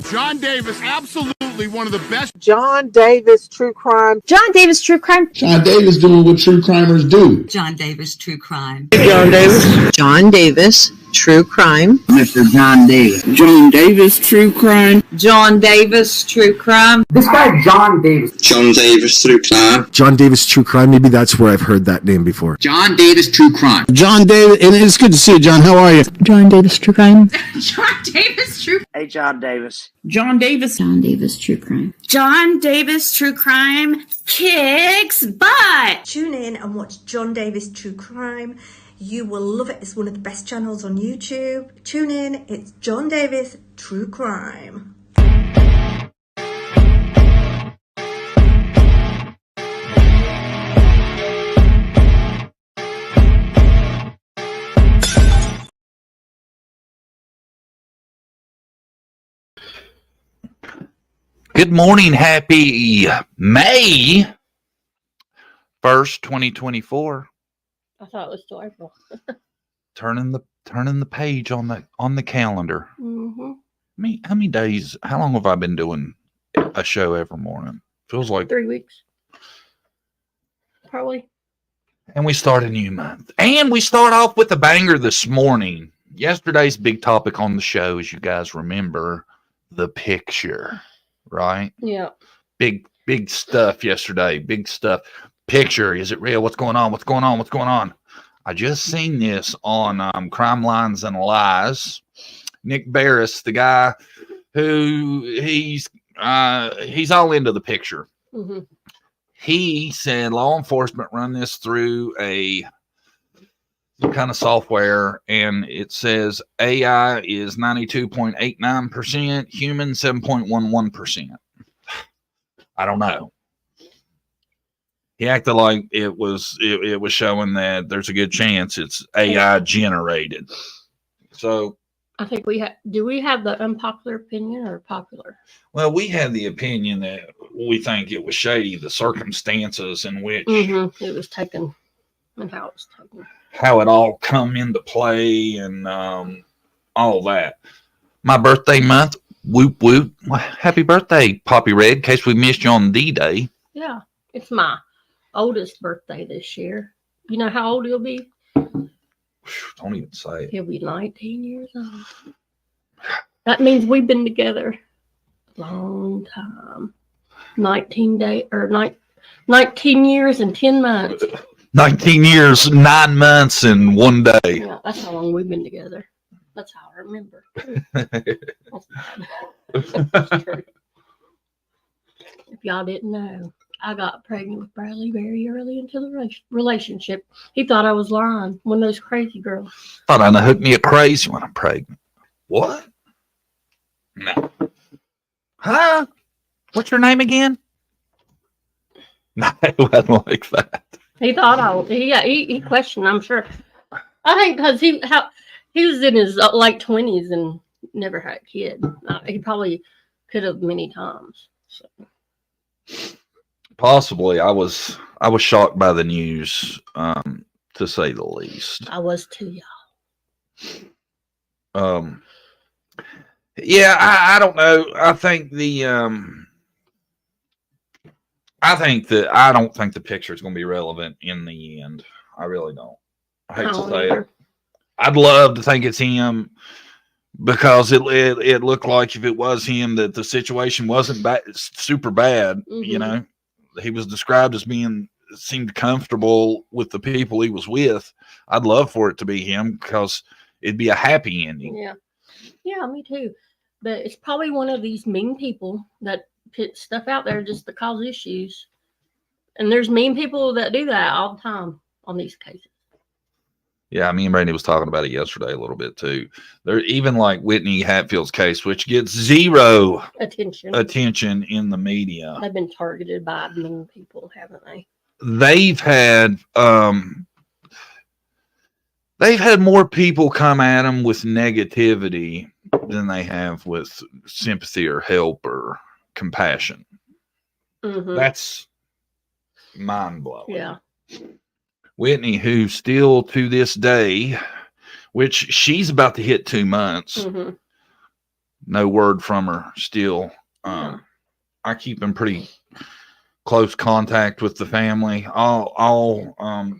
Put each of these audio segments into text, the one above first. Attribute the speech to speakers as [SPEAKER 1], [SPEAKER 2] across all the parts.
[SPEAKER 1] John Davis, absolutely one of the best.
[SPEAKER 2] John Davis True Crime.
[SPEAKER 3] John Davis True Crime.
[SPEAKER 4] John Davis doing what true crimers do.
[SPEAKER 5] John Davis True Crime.
[SPEAKER 2] John Davis.
[SPEAKER 3] John Davis True Crime.
[SPEAKER 6] Mr. John Davis. John Davis True Crime.
[SPEAKER 5] John Davis True Crime.
[SPEAKER 6] This guy John Davis.
[SPEAKER 7] John Davis True Crime.
[SPEAKER 8] John Davis True Crime. Maybe that's where I've heard that name before.
[SPEAKER 6] John Davis True Crime.
[SPEAKER 4] John Davis, and it's good to see you, John. How are you?
[SPEAKER 3] John Davis True Crime.
[SPEAKER 5] John Davis True.
[SPEAKER 2] Hey, John Davis.
[SPEAKER 5] John Davis.
[SPEAKER 3] John Davis True Crime.
[SPEAKER 5] John Davis True Crime kicks butt.
[SPEAKER 9] Tune in and watch John Davis True Crime. You will love it. It's one of the best channels on YouTube. Tune in. It's John Davis True Crime.
[SPEAKER 10] Good morning. Happy May 1st, 2024.
[SPEAKER 11] I thought it was still April.
[SPEAKER 10] Turning the page on the calendar.
[SPEAKER 11] Mm-hmm.
[SPEAKER 10] How many days? How long have I been doing a show every morning? Feels like
[SPEAKER 11] 3 weeks, probably.
[SPEAKER 10] And we start a new month, and we start off with a banger this morning. Yesterday's big topic on the show, as you guys remember, the picture, right?
[SPEAKER 11] Yeah.
[SPEAKER 10] Big stuff yesterday. Big stuff. Picture, is it real? What's going on? What's going on? What's going on? I just seen this on Crime Lines and Lies. Nick Barris, the guy who he's all into the picture.
[SPEAKER 11] Mm-hmm.
[SPEAKER 10] He said law enforcement run this through some kind of software, and it says AI is 92.89%, human 7.11%. I don't know. He acted like it was showing that there's a good chance it's AI generated. So
[SPEAKER 11] I think do we have the unpopular opinion or popular?
[SPEAKER 10] Well, we had the opinion that we think it was shady, the circumstances in which
[SPEAKER 11] it was taken and how it was taken.
[SPEAKER 10] How it all come into play and all that. My birthday month, whoop whoop. Happy birthday, Poppy Red, in case we missed you on D-Day.
[SPEAKER 11] Yeah, it's my oldest birthday this year. You know how old he'll be?
[SPEAKER 10] Don't even say it.
[SPEAKER 11] He'll be 19 years old. That means we've been together a long time. 19 years and 10 months. 19
[SPEAKER 10] years, 9 months, and 1 day.
[SPEAKER 11] Yeah, that's how long we've been together. That's how I remember. That's true. If y'all didn't know, I got pregnant with Bradley very early into the relationship. He thought I was lying. One of those crazy girls.
[SPEAKER 10] Thought I hooked me a crazy when I'm pregnant. What? No. Huh? What's your name again? No, it wasn't like that.
[SPEAKER 11] He thought he questioned, I'm sure. I think because he was in his late 20s and never had a kid. He probably could have many times. So.
[SPEAKER 10] Possibly. I was shocked by the news, to say the least.
[SPEAKER 11] I was too,
[SPEAKER 10] y'all. Yeah, I don't know. I don't think the picture is going to be relevant in the end. I really don't. I hate to say it. I'd love to think it's him because it looked like if it was him that the situation wasn't super bad. Mm-hmm. You know, he was described as seemed comfortable with the people he was with. I'd love for it to be him because it'd be a happy ending.
[SPEAKER 11] Yeah. Yeah, me too. But it's probably one of these mean people that put stuff out there just to cause issues. And there's mean people that do that all the time on these cases.
[SPEAKER 10] Yeah, me and Brandy was talking about it yesterday a little bit too. They're even like Whitney Hatfield's case, which gets zero attention in the media.
[SPEAKER 11] They've been targeted by mean people, haven't they?
[SPEAKER 10] They've had more people come at them with negativity than they have with sympathy or help or compassion.
[SPEAKER 11] Mm-hmm.
[SPEAKER 10] That's mind-blowing.
[SPEAKER 11] Yeah.
[SPEAKER 10] Whitney, who still to this day, which she's about to hit 2 months, No word from her still. I keep in pretty close contact with the family. All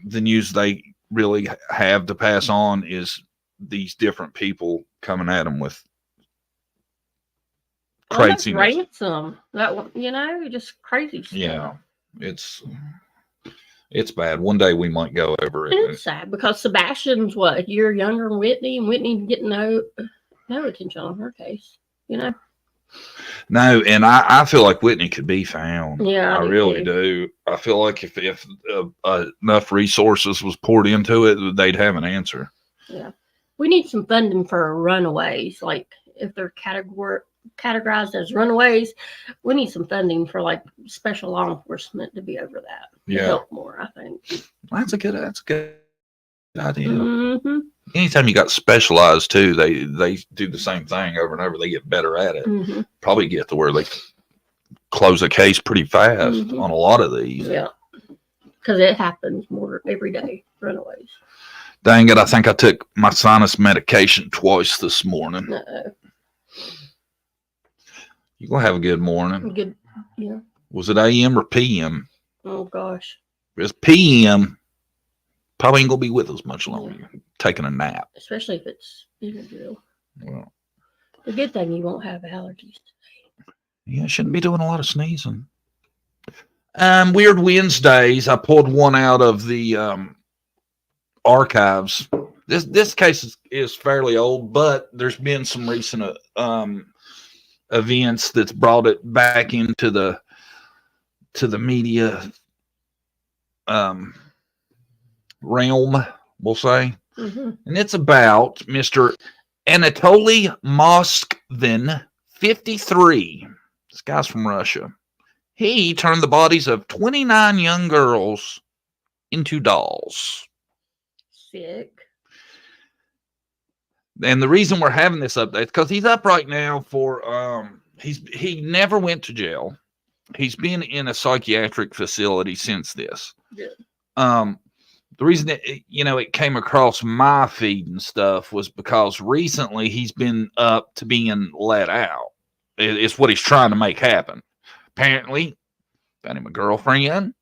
[SPEAKER 10] the news they really have to pass on is these different people coming at them with craziness.
[SPEAKER 11] Ransom. That one, just crazy stuff.
[SPEAKER 10] Yeah, it's bad. One day we might go over it.
[SPEAKER 11] And it's sad because Sebastian's a year younger than Whitney, and Whitney getting no attention on her case.
[SPEAKER 10] No, and I feel like Whitney could be found.
[SPEAKER 11] Yeah,
[SPEAKER 10] I really do. I feel like if enough resources was poured into it, they'd have an answer.
[SPEAKER 11] Yeah, we need some funding for runaways. Like if they're categorized as runaways, we need some funding for like special law enforcement to be over that. To help more, I think.
[SPEAKER 10] That's a good idea.
[SPEAKER 11] Mm-hmm.
[SPEAKER 10] Anytime you got specialized too, they do the same thing over and over. They get better at it.
[SPEAKER 11] Mm-hmm.
[SPEAKER 10] Probably get to where they close a case pretty fast on a lot of these.
[SPEAKER 11] Yeah, because it happens more every day. Runaways.
[SPEAKER 10] Dang it! I think I took my sinus medication twice this morning.
[SPEAKER 11] Uh-oh.
[SPEAKER 10] You gonna have a good morning.
[SPEAKER 11] Good. Yeah.
[SPEAKER 10] Was it AM or PM?
[SPEAKER 11] Oh gosh.
[SPEAKER 10] It's PM. Probably ain't gonna be with us much longer. Yeah. Taking a nap.
[SPEAKER 11] Especially if it's Benadryl.
[SPEAKER 10] Well,
[SPEAKER 11] the good thing you won't have allergies today.
[SPEAKER 10] Yeah, shouldn't be doing a lot of sneezing. Weird Wednesdays. I pulled one out of the archives. This case is fairly old, but there's been some recent events that's brought it back into the media realm, we'll say.
[SPEAKER 11] Mm-hmm.
[SPEAKER 10] And it's about Mr. Anatoli Mosen, 53. This guy's from Russia. He turned the bodies of 29 young girls into dolls.
[SPEAKER 11] Sick.
[SPEAKER 10] And the reason we're having this update is because he's up right now for he never went to jail. He's been in a psychiatric facility since this.
[SPEAKER 11] Yeah.
[SPEAKER 10] The reason that, it came across my feed and stuff was because recently he's been up to being let out. It's what he's trying to make happen. Apparently, found him a girlfriend,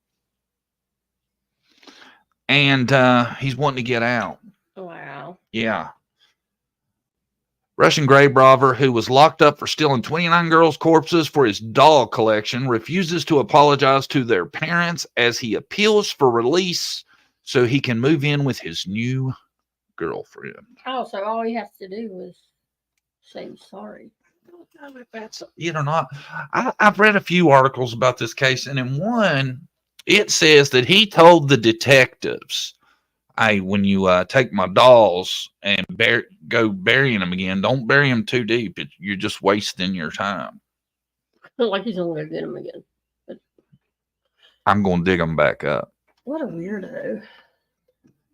[SPEAKER 10] and he's wanting to get out.
[SPEAKER 11] Wow.
[SPEAKER 10] Yeah. Russian grave robber who was locked up for stealing 29 girls' corpses for his doll collection refuses to apologize to their parents as he appeals for release so he can move in with his new girlfriend.
[SPEAKER 11] Oh, so all he has to do is say sorry.
[SPEAKER 10] I don't know if that's it or not. I've read a few articles about this case, and in one, it says that he told the detectives, hey, when you take my dolls and go burying them again, don't bury them too deep. You're just wasting your time.
[SPEAKER 11] Like he's only going to get them again. But
[SPEAKER 10] I'm going to dig them back up.
[SPEAKER 11] What a weirdo.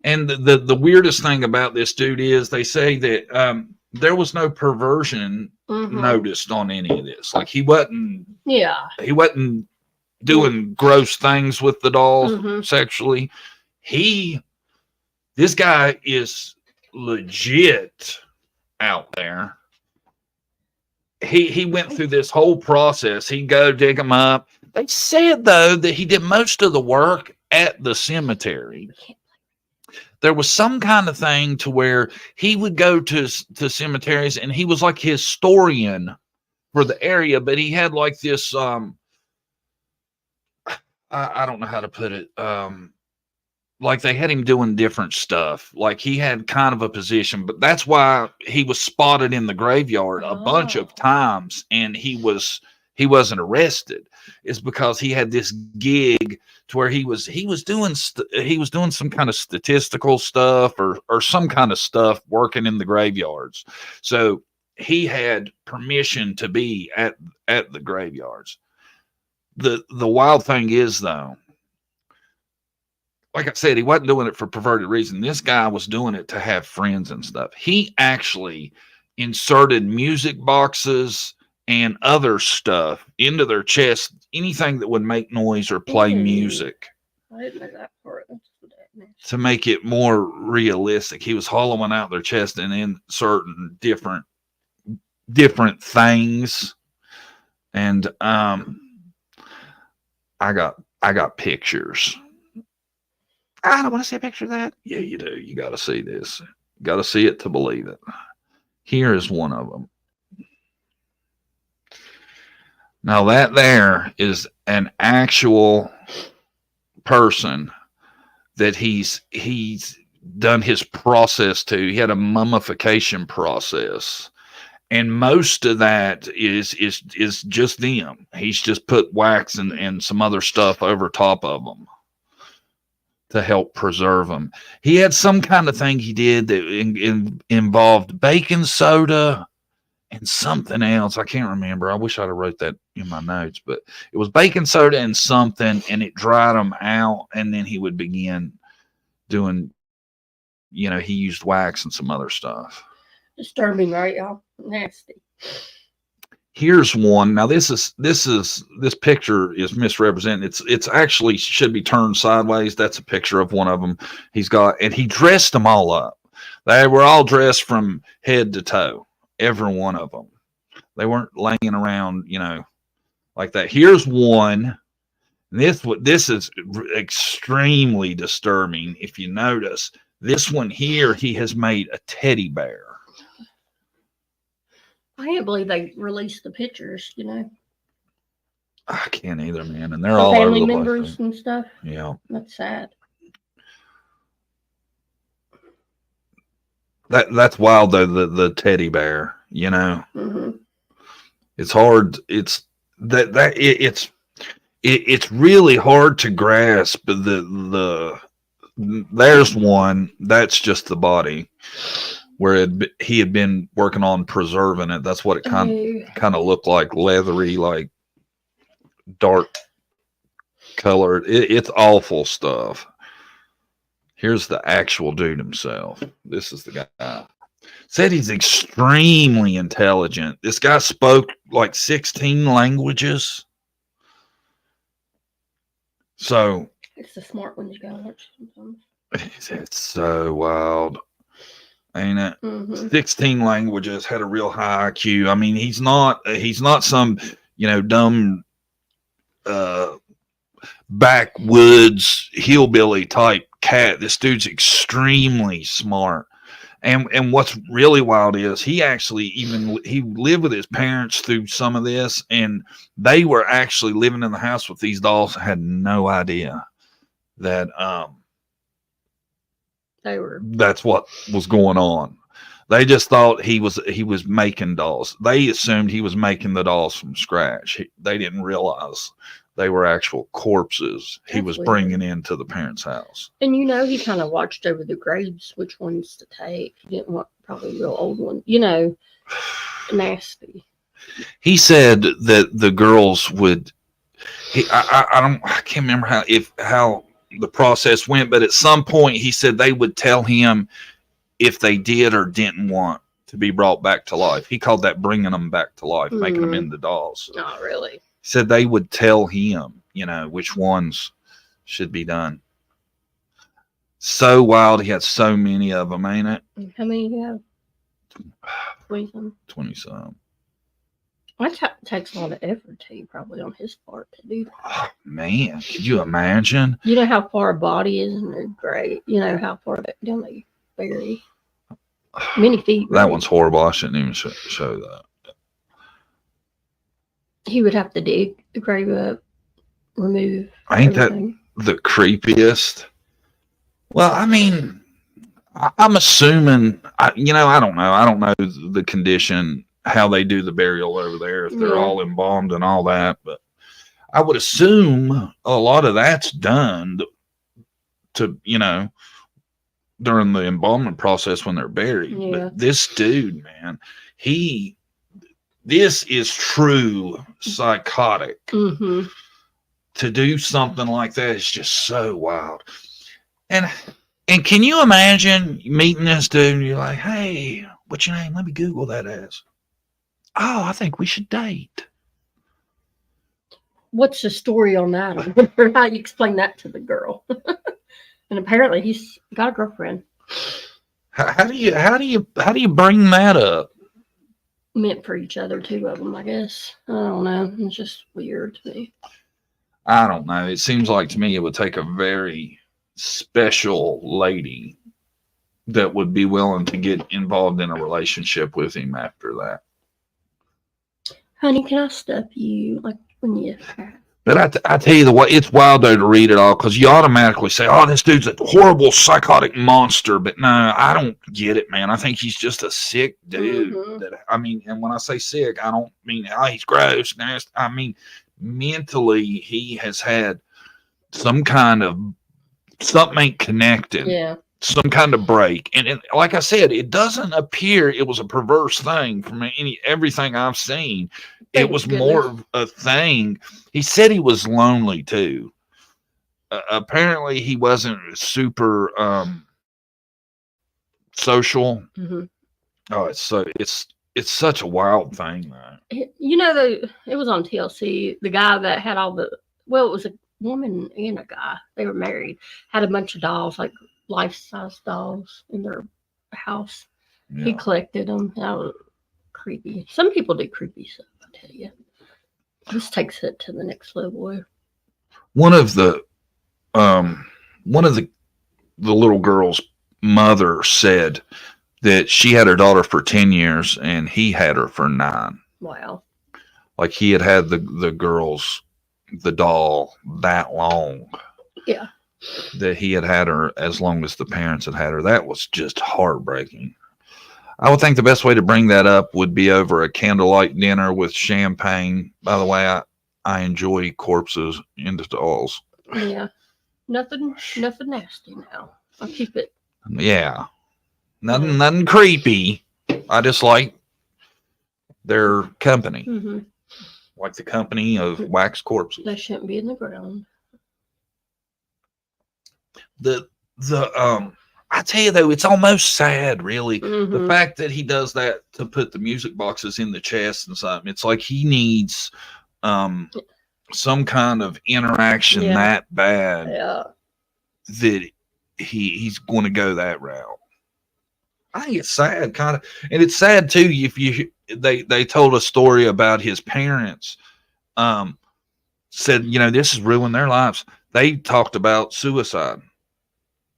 [SPEAKER 10] And the weirdest thing about this dude is they say that there was no perversion noticed on any of this. Like he wasn't doing gross things with the dolls sexually. This guy is legit out there. He went through this whole process. He'd go dig them up. They said, though, that he did most of the work at the cemetery. There was some kind of thing to where he would go to cemeteries and he was like historian for the area, but he had like this, I don't know how to put it. Like they had him doing different stuff. Like he had kind of a position, but that's why he was spotted in the graveyard a bunch of times and he wasn't arrested. It's because he had this gig to where he was doing some kind of statistical stuff or some kind of stuff working in the graveyards. So he had permission to be at the graveyards. The wild thing is, though, like I said, he wasn't doing it for perverted reason. This guy was doing it to have friends and stuff. He actually inserted music boxes and other stuff into their chest, anything that would make noise or play music.
[SPEAKER 11] I didn't know that part.
[SPEAKER 10] To make it more realistic. He was hollowing out their chest and inserting different different things. And I got pictures. I don't want to see a picture of that. Yeah, you do. You got to see this. You got to see it to believe it. Here is one of them. Now that there is an actual person that he's done his process to. He had a mummification process. And most of that is just them. He's just put wax and some other stuff over top of them to help preserve them. He had some kind of thing he did that involved baking soda and something else. I can't remember. I wish I'd have wrote that in my notes, but it was baking soda and something, and it dried them out. And then he would begin doing, he used wax and some other stuff.
[SPEAKER 11] Disturbing, right, y'all? Nasty.
[SPEAKER 10] Here's one. Now this picture is misrepresented. It's actually should be turned sideways. That's a picture of one of them. And he dressed them all up. They were all dressed from head to toe. Every one of them. They weren't laying around, like that. Here's one. This is extremely disturbing. If you notice, this one here, he has made a teddy bear.
[SPEAKER 11] I can't believe they released the pictures,
[SPEAKER 10] I can't either, man. And they're all
[SPEAKER 11] family
[SPEAKER 10] over the
[SPEAKER 11] members
[SPEAKER 10] place.
[SPEAKER 11] and stuff.
[SPEAKER 10] Yeah.
[SPEAKER 11] That's sad.
[SPEAKER 10] That's wild though, the teddy bear,
[SPEAKER 11] Mm-hmm.
[SPEAKER 10] It's hard. It's really hard to grasp. There's one that's just the body where he had been working on preserving it. That's what it kind of looked like, leathery, like dark colored. It's awful stuff. Here's the actual dude himself. This is the guy. Said he's extremely intelligent. This guy spoke like 16 languages. So
[SPEAKER 11] it's the smart ones you gotta watch sometimes.
[SPEAKER 10] It's so wild, ain't it?
[SPEAKER 11] Mm-hmm.
[SPEAKER 10] 16 languages, had a real high IQ. I mean, he's not some dumb backwoods hillbilly type cat. This dude's extremely smart. And what's really wild is he lived with his parents through some of this, and they were actually living in the house with these dolls. Had no idea that that's what was going on. They just thought he was making dolls. They assumed he was making the dolls from scratch. They didn't realize they were actual corpses he was bringing into the parents' house.
[SPEAKER 11] And he kind of watched over the graves, which ones to take. He didn't want probably real old ones. Nasty.
[SPEAKER 10] He said that the girls would. I can't remember how the process went, but at some point he said they would tell him if they did or didn't want to be brought back to life. He called that bringing them back to life, making them into dolls.
[SPEAKER 11] Not really.
[SPEAKER 10] Said they would tell him, which ones should be done. So wild. He had so many of them, ain't it?
[SPEAKER 11] How many do you have? 20-some.
[SPEAKER 10] 20-some.
[SPEAKER 11] That takes a lot of effort, probably on his part to do that.
[SPEAKER 10] Oh, man, could you imagine?
[SPEAKER 11] You know how far a body is in their grave? How far down they bury? Many feet.
[SPEAKER 10] That one's horrible. I shouldn't even show that.
[SPEAKER 11] He would have to dig the grave up, remove.
[SPEAKER 10] Ain't
[SPEAKER 11] everything.
[SPEAKER 10] That the creepiest? Well, I mean, I'm assuming, I don't know. I don't know the condition, how they do the burial over there, if they're all embalmed and all that. But I would assume a lot of that's done to during the embalmment process when they're buried.
[SPEAKER 11] Yeah.
[SPEAKER 10] But this dude, man, this is true psychotic.
[SPEAKER 11] Mm-hmm.
[SPEAKER 10] To do something like that is just so wild. And can you imagine meeting this dude and you're like, hey, what's your name? Let me Google that as. Oh, I think we should date.
[SPEAKER 11] What's the story on that? I wonder how you explain that to the girl. And apparently he's got a girlfriend.
[SPEAKER 10] How do you bring that up?
[SPEAKER 11] meant for each other, two of them, I guess. I don't know. It's just weird to me.
[SPEAKER 10] I don't know. It seems like to me it would take a very special lady that would be willing to get involved in a relationship with him after that.
[SPEAKER 11] Honey, can I stuff you like when you?
[SPEAKER 10] But I tell you the way, it's wild though to read it all because you automatically say, "Oh, this dude's a horrible psychotic monster." But no, I don't get it, man. I think he's just a sick dude. I mean, and when I say sick, I don't mean he's gross, nasty. I mean mentally, he has had some kind of something ain't connected.
[SPEAKER 11] Yeah.
[SPEAKER 10] Some kind of break, and like I said, it doesn't appear it was a perverse thing from everything I've seen. It was more of a thing. He said he was lonely too. Apparently, he wasn't super social. Oh, it's such a wild thing, man.
[SPEAKER 11] You know, it was on TLC. The guy that had all the it was a woman and a guy. They were married. Had a bunch of dolls, like life-size dolls in their house. Yeah. He collected them. That was creepy. Some people do creepy stuff, I tell you. This takes it to the next level.
[SPEAKER 10] One of the little girl's mother said that she had her daughter for 10 years and he had her for 9.
[SPEAKER 11] Wow.
[SPEAKER 10] Like he had the doll that long.
[SPEAKER 11] Yeah.
[SPEAKER 10] That he had her as long as the parents had her. That was just heartbreaking. I would think the best way to bring that up would be over a candlelight dinner with champagne. By the way, I enjoy corpses in the dolls.
[SPEAKER 11] Yeah. Nothing nasty now. I'll keep it.
[SPEAKER 10] Yeah. Nothing creepy. I just like their company.
[SPEAKER 11] Mm-hmm.
[SPEAKER 10] Like the company of wax corpses.
[SPEAKER 11] They shouldn't be in the ground.
[SPEAKER 10] I tell you though, it's almost sad, really. The fact that he does that to put the music boxes in the chest and something. It's like he needs some kind of interaction that bad that he's going to go that route. I think it's sad, kind of, and it's sad too. If they told a story about his parents, said this has ruined their lives. They talked about suicide.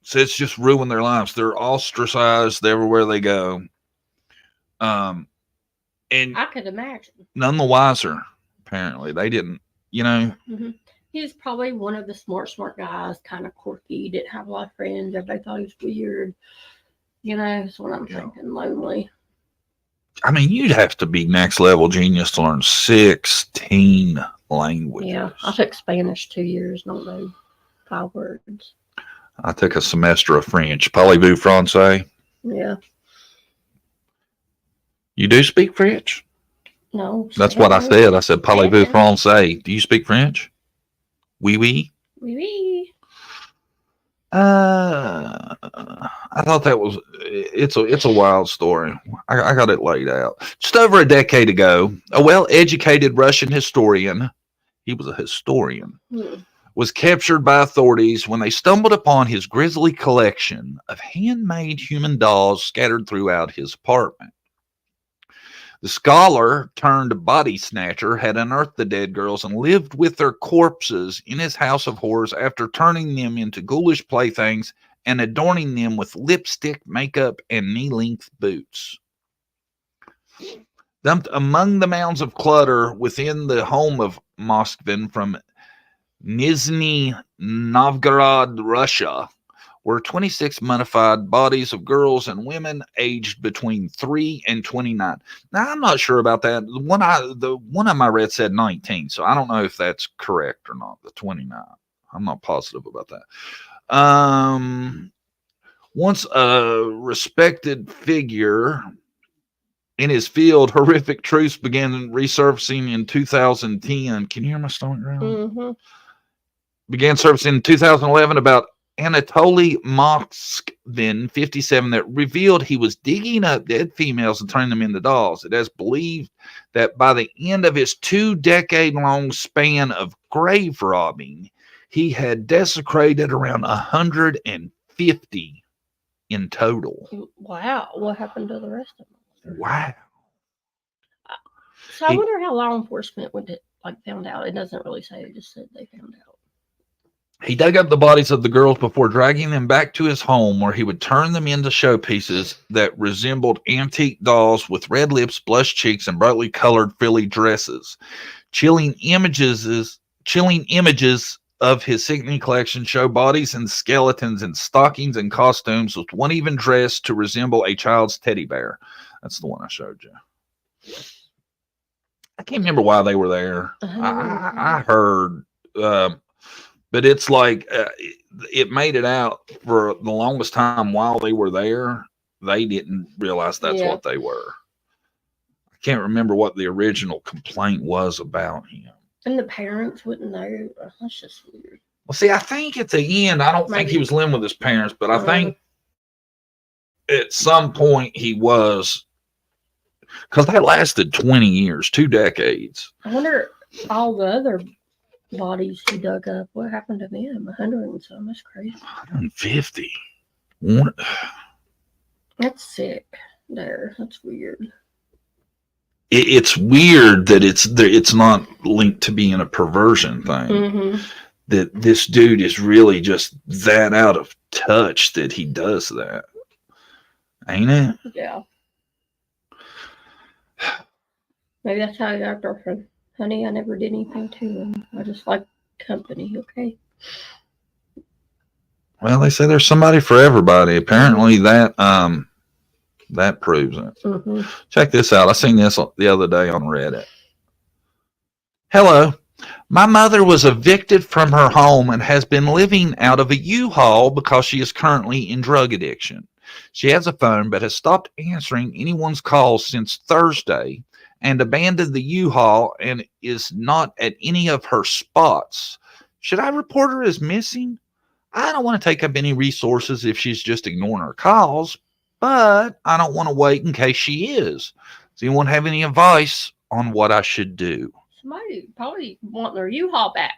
[SPEAKER 10] So it's just ruined their lives. They're ostracized everywhere they go. And
[SPEAKER 11] I could imagine.
[SPEAKER 10] None the wiser, apparently. They didn't,
[SPEAKER 11] He's probably one of the smart guys, kind of quirky, didn't have a lot of friends. Everybody thought he was weird. That's what I'm thinking, lonely.
[SPEAKER 10] I mean, you'd have to be next level genius to learn 16 languages.
[SPEAKER 11] Yeah, I took Spanish 2 years, don't know 5 words.
[SPEAKER 10] I took a semester of French. Parlez-vous français?
[SPEAKER 11] Yeah.
[SPEAKER 10] You do speak French?
[SPEAKER 11] No.
[SPEAKER 10] That's what I said. I said, parlez-vous français? Do you speak French? Oui, oui.
[SPEAKER 11] Oui, oui.
[SPEAKER 10] I thought that was it's a wild story. I got it laid out. Just over a decade ago, a well-educated Russian historian, he was a historian, was captured by authorities when they stumbled upon his grisly collection of handmade human dolls scattered throughout his apartment. The scholar turned body snatcher had unearthed the dead girls and lived with their corpses in his house of horrors after turning them into ghoulish playthings and adorning them with lipstick, makeup, and knee-length boots. Dumped among the mounds of clutter within the home of Moskvin from Nizhny Novgorod, Russia, were 26 mummified bodies of girls and women aged between 3 and 29. Now, I'm not sure about that. The one of my read said 19, so I don't know if that's correct or not, the 29. I'm not positive about that. Once a respected figure in his field, horrific truths began resurfacing in 2010. Can you hear my stomach growling? Began surfacing in 2011 about Anatoli Mosen, 57, that revealed he was digging up dead females and turning them into dolls. It has believed that by the end of his 2-decade-long span of grave robbing, he had desecrated around 150 in total.
[SPEAKER 11] Wow. What happened to the rest of them?
[SPEAKER 10] Wow.
[SPEAKER 11] So I wonder how law enforcement would found out. It doesn't really say. It just said they found out.
[SPEAKER 10] He dug up the bodies of the girls before dragging them back to his home, where he would turn them into showpieces that resembled antique dolls with red lips, blush cheeks, and brightly colored frilly dresses. Chilling images of his sickening collection show bodies and skeletons in stockings and costumes, with one even dressed to resemble a child's teddy bear. That's the one I showed you. I can't remember why they were there. I heard, but it's like it made it out for the longest time while they were there. They didn't realize that's what they were. I can't remember what the original complaint was about him.
[SPEAKER 11] And the parents wouldn't know. That's just weird.
[SPEAKER 10] Well, see, I think at the end, I don't think he was living with his parents, but I think at some point he was, because that lasted 20 years, 2 decades.
[SPEAKER 11] I wonder all the other bodies he dug up, what happened to them? 100 and some. That's crazy.
[SPEAKER 10] 150.
[SPEAKER 11] That's sick. There. That's weird.
[SPEAKER 10] It's weird that it's not linked to being a perversion thing.
[SPEAKER 11] Mm-hmm.
[SPEAKER 10] That this dude is really just that out of touch that he does that. Ain't it?
[SPEAKER 11] Yeah. Maybe that's how he got a girlfriend. Honey, I never did anything to him. I just like company, okay?
[SPEAKER 10] Well, they say there's somebody for everybody. Apparently that proves it.
[SPEAKER 11] Mm-hmm.
[SPEAKER 10] Check this out. I seen this the other day on Reddit. Hello. My mother was evicted from her home and has been living out of a U-Haul because she is currently in drug addiction. She has a phone but has stopped answering anyone's calls since Thursday and abandoned the U-Haul and is not at any of her spots. Should I report her as missing? I don't want to take up any resources if she's just ignoring her calls, but I don't want to wait in case she is. Does anyone have any advice on what I should do?
[SPEAKER 11] Somebody probably wanting their U-Haul back.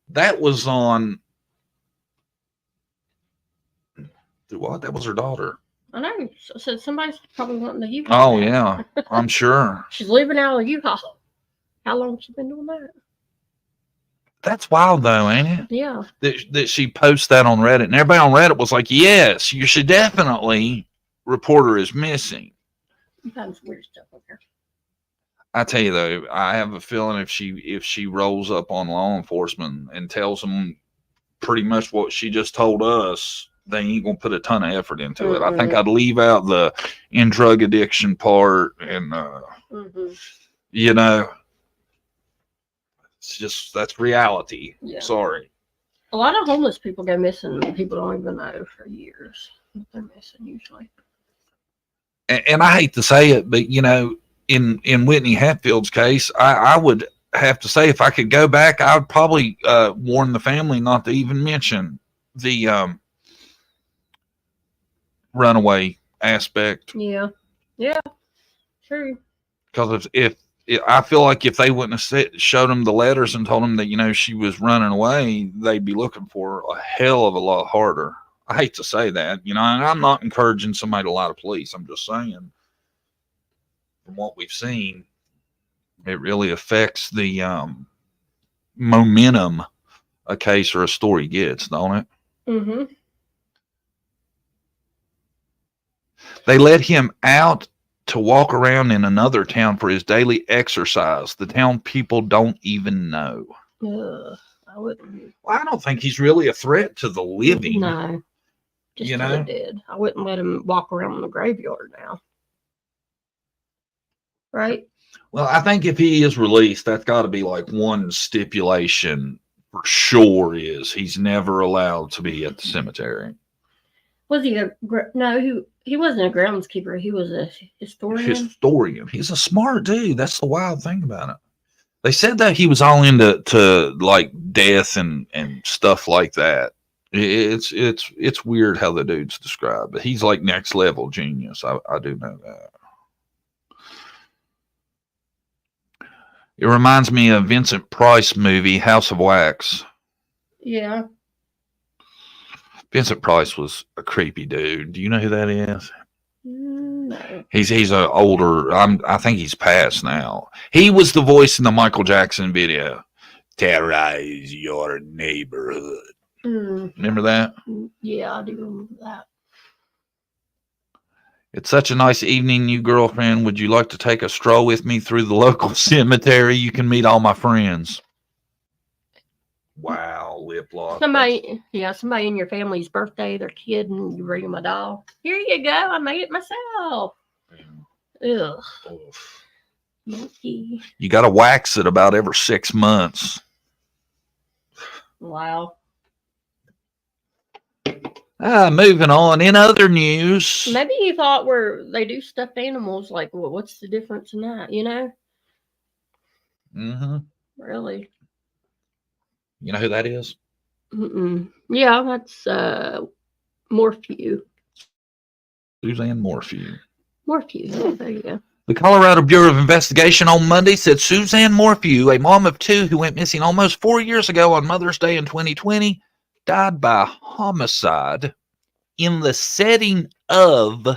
[SPEAKER 10] That was on... What? That was her daughter.
[SPEAKER 11] I know. So somebody's probably wanting the U-Haul
[SPEAKER 10] Oh,
[SPEAKER 11] back.
[SPEAKER 10] yeah. I'm sure.
[SPEAKER 11] She's living out of the U-Haul. How long has she been doing that?
[SPEAKER 10] That's wild, though, ain't it?
[SPEAKER 11] Yeah.
[SPEAKER 10] That she posts that on Reddit. And everybody on Reddit was like, yes, you should definitely report her as missing.
[SPEAKER 11] Sometimes weird stuff on there.
[SPEAKER 10] I tell you, though, I have a feeling if she rolls up on law enforcement and tells them pretty much what she just told us, they ain't going to put a ton of effort into it. I think I'd leave out the in drug addiction part and, you know, it's just, that's reality.
[SPEAKER 11] Yeah.
[SPEAKER 10] Sorry.
[SPEAKER 11] A lot of homeless people go missing and people don't even know for years that they're missing usually.
[SPEAKER 10] And I hate to say it, but, you know, in Whitney Hatfield's case, I would have to say if I could go back, I would probably warn the family not to even mention the runaway aspect.
[SPEAKER 11] Yeah. Yeah. True.
[SPEAKER 10] Because if I feel like if they wouldn't have showed them the letters and told them that, you know, she was running away, they'd be looking for her a hell of a lot harder. I hate to say that, you know, and I'm not encouraging somebody to lie to police. I'm just saying, from what we've seen, it really affects the momentum a case or a story gets, don't it?
[SPEAKER 11] Mm-hmm.
[SPEAKER 10] They let him out to walk around in another town for his daily exercise. The town people don't even know.
[SPEAKER 11] I wouldn't.
[SPEAKER 10] Well, I don't think he's really a threat to the living.
[SPEAKER 11] No. Just
[SPEAKER 10] you
[SPEAKER 11] know?
[SPEAKER 10] know,
[SPEAKER 11] Dead. I wouldn't let him walk around the graveyard now. Right?
[SPEAKER 10] Well, I think if he is released, that's got to be like one stipulation for sure is he's never allowed to be at the cemetery.
[SPEAKER 11] Was he no, he wasn't a groundskeeper. He was a historian.
[SPEAKER 10] He's a smart dude. That's the wild thing about it. They said that he was all into like death and stuff like that. It's weird how the dude's described, but he's like next level genius. I do know that. It reminds me of Vincent Price movie House of Wax.
[SPEAKER 11] Yeah.
[SPEAKER 10] Vincent Price was a creepy dude. Do you know who that is?
[SPEAKER 11] No.
[SPEAKER 10] He's a older. I think he's passed now. He was the voice in the Michael Jackson video. Terrorize your neighborhood. Remember that?
[SPEAKER 11] Yeah, I do remember that.
[SPEAKER 10] It's such a nice evening, new girlfriend. Would you like to take a stroll with me through the local cemetery? You can meet all my friends. Wow, lip lock.
[SPEAKER 11] Somebody in your family's birthday, their kid, and you bring them a doll. Here you go. I made it myself. Ugh. Monkey.
[SPEAKER 10] You got to wax it about every 6 months.
[SPEAKER 11] Wow.
[SPEAKER 10] Moving on. In other news,
[SPEAKER 11] Maybe you thought where they do stuffed animals, like, well, what's the difference in that? You know?
[SPEAKER 10] Mm-hmm.
[SPEAKER 11] Really?
[SPEAKER 10] You know who that is?
[SPEAKER 11] Yeah, that's Morphew.
[SPEAKER 10] Suzanne Morphew.
[SPEAKER 11] Morphew. There you go.
[SPEAKER 10] The Colorado Bureau of Investigation on Monday said Suzanne Morphew, a mom of 2 who went missing almost 4 years ago on Mother's Day in 2020, died by homicide in the setting of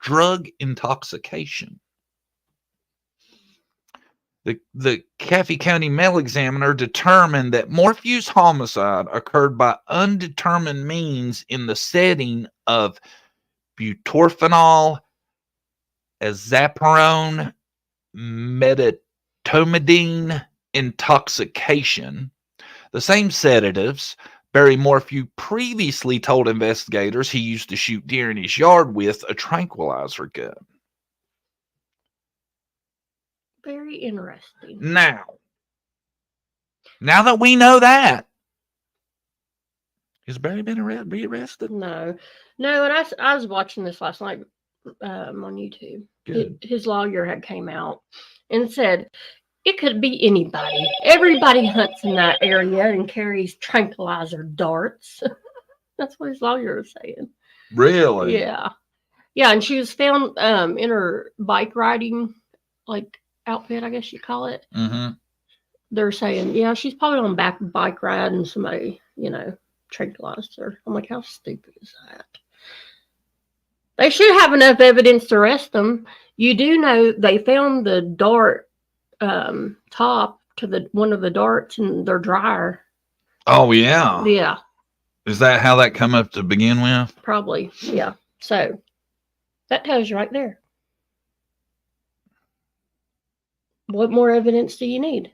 [SPEAKER 10] drug intoxication. The Coffee County Mail Examiner determined that Morphew's homicide occurred by undetermined means in the setting of butorphanol, azaparone, medetomidine intoxication. The same sedatives Barry Morphew previously told investigators he used to shoot deer in his yard with a tranquilizer gun.
[SPEAKER 11] Very interesting.
[SPEAKER 10] Now that we know that, has Barry been rearrested?
[SPEAKER 11] No. And I was watching this last night on YouTube. His lawyer had came out and said it could be anybody. Everybody hunts in that area and carries tranquilizer darts. That's what his lawyer was saying.
[SPEAKER 10] Really?
[SPEAKER 11] Yeah. Yeah, and she was found in her bike riding outfit, I guess you call it.
[SPEAKER 10] Mm-hmm.
[SPEAKER 11] They're saying, yeah, she's probably on back bike ride and somebody, tranquilized her. I'm like, how stupid is that? They should have enough evidence to arrest them. You do know they found the dart top to one of the darts in their dryer.
[SPEAKER 10] Oh, yeah.
[SPEAKER 11] Yeah.
[SPEAKER 10] Is that how that come up to begin with?
[SPEAKER 11] Probably, yeah. So that tells you right there. What more evidence do you need?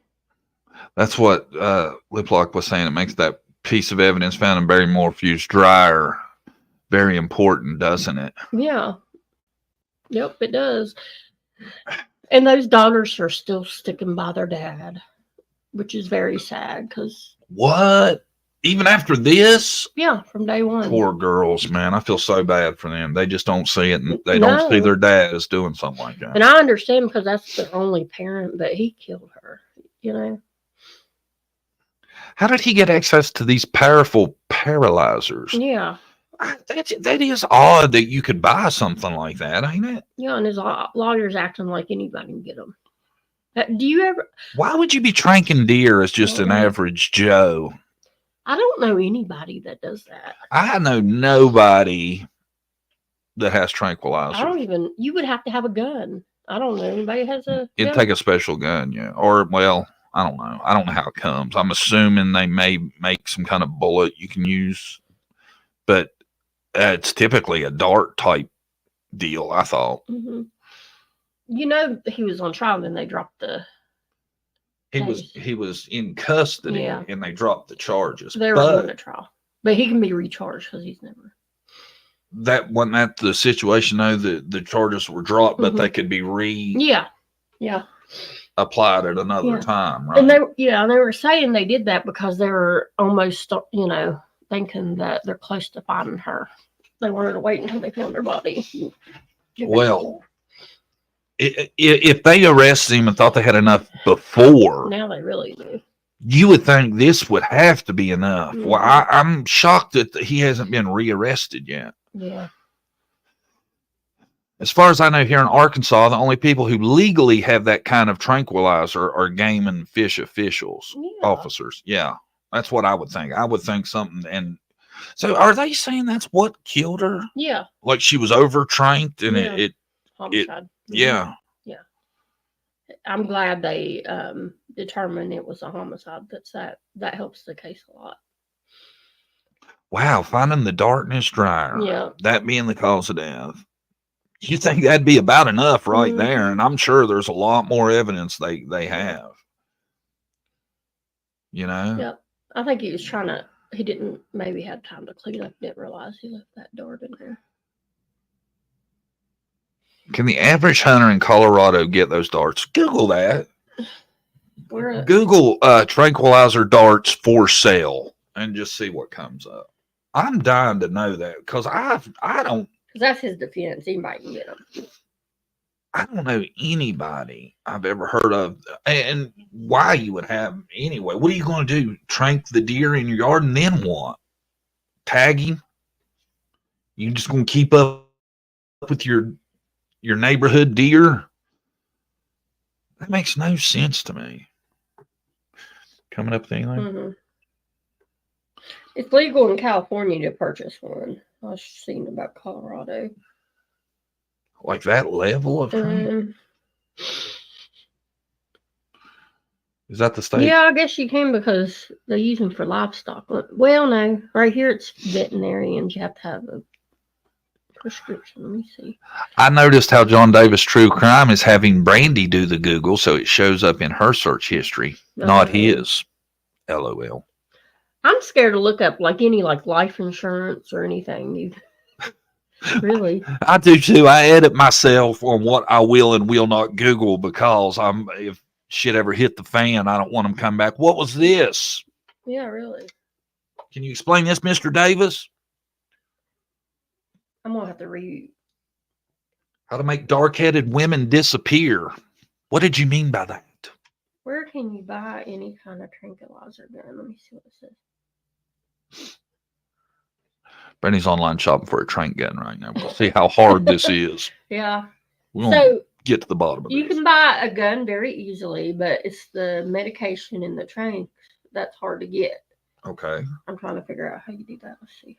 [SPEAKER 10] That's what Liplock was saying. It makes that piece of evidence found in Barry Morphew's dryer very important, doesn't it?
[SPEAKER 11] Yeah. Yep, it does. And those daughters are still sticking by their dad, which is very sad because.
[SPEAKER 10] What? Even after this?
[SPEAKER 11] Yeah, from day one.
[SPEAKER 10] Poor girls, man. I feel so bad for them. They just don't see it, and they don't see their dad as doing something like that.
[SPEAKER 11] And I understand because that's their only parent, but he killed her,
[SPEAKER 10] How did he get access to these powerful paralyzers?
[SPEAKER 11] Yeah.
[SPEAKER 10] That is odd that you could buy something like that, ain't it?
[SPEAKER 11] Yeah, and his lawyer's acting like anybody can get them. Do you ever?
[SPEAKER 10] Why would you be tranking deer as just an average Joe?
[SPEAKER 11] I don't know anybody that does that.
[SPEAKER 10] I know nobody that has tranquilizers.
[SPEAKER 11] You would have to have a gun. I don't know anybody has a
[SPEAKER 10] It'd take a special gun, yeah. Or, well, I don't know. I don't know how it comes. I'm assuming they may make some kind of bullet you can use, but it's typically a dart type deal, I thought.
[SPEAKER 11] Mm-hmm. He was on trial, and they dropped the.
[SPEAKER 10] He was in custody, and they dropped the charges.
[SPEAKER 11] They were going to trial, but he can be recharged because he's never.
[SPEAKER 10] That wasn't that the situation though. The charges were dropped, but they could be applied at another time, right?
[SPEAKER 11] And they were saying they did that because they were almost, thinking that they're close to finding her. They wanted to wait until they found her body.
[SPEAKER 10] Well, if they arrested him and thought they had enough before,
[SPEAKER 11] now they really do.
[SPEAKER 10] You would think this would have to be enough.
[SPEAKER 11] Mm-hmm.
[SPEAKER 10] Well, I'm shocked that he hasn't been rearrested yet.
[SPEAKER 11] Yeah.
[SPEAKER 10] As far as I know, here in Arkansas, the only people who legally have that kind of tranquilizer are game and fish officers. Yeah, that's what I would think. I would think something. And so are they saying that's what killed her?
[SPEAKER 11] Yeah.
[SPEAKER 10] Like she was overtrained and it
[SPEAKER 11] homicide.
[SPEAKER 10] Yeah.
[SPEAKER 11] Yeah. I'm glad they determined it was a homicide. That helps the case a lot.
[SPEAKER 10] Wow, finding the darkness dryer.
[SPEAKER 11] Yeah.
[SPEAKER 10] That being the cause of death. You think that'd be about enough right there, and I'm sure there's a lot more evidence they have. You know?
[SPEAKER 11] Yep. I think he was he didn't maybe had time to clean up, didn't realize he left that dart in there.
[SPEAKER 10] Can the average hunter in Colorado get those darts? Google that. Google tranquilizer darts for sale and just see what comes up. I'm dying to know that because I don't.
[SPEAKER 11] Because that's his defense. Anybody can get them.
[SPEAKER 10] I don't know anybody I've ever heard of, and why you would have them anyway. What are you going to do? Trank the deer in your yard, and then what? Tag him? You just going to keep up with your neighborhood deer? That makes no sense to me. Coming up with anything?
[SPEAKER 11] Mm-hmm. It's legal in California to purchase one. I was seeing about Colorado.
[SPEAKER 10] Like that level of is that the state?
[SPEAKER 11] Yeah, I guess you can because they use them for livestock. Well, no, right here it's veterinarians. You have to have a prescription. Let me see.
[SPEAKER 10] I noticed how John Davis True Crime is having Brandy do the Google, so it shows up in her search history, not his. LOL.
[SPEAKER 11] I'm scared to look up any life insurance or anything. Really?
[SPEAKER 10] I do too. I edit myself on what I will and will not Google because if shit ever hit the fan, I don't want them to come back. What was this?
[SPEAKER 11] Yeah, really.
[SPEAKER 10] Can you explain this, Mr. Davis?
[SPEAKER 11] I'm gonna have to read.
[SPEAKER 10] How to make dark-headed women disappear. What did you mean by that?
[SPEAKER 11] Where can you buy any kind of tranquilizer gun? Let me see what it says.
[SPEAKER 10] Brandy's online shopping for a trank gun right now. We'll see how hard this is.
[SPEAKER 11] Yeah.
[SPEAKER 10] We'll get to the bottom of it.
[SPEAKER 11] You can buy a gun very easily, but it's the medication in the trank that's hard to get.
[SPEAKER 10] Okay.
[SPEAKER 11] I'm trying to figure out how you do that. Let's see.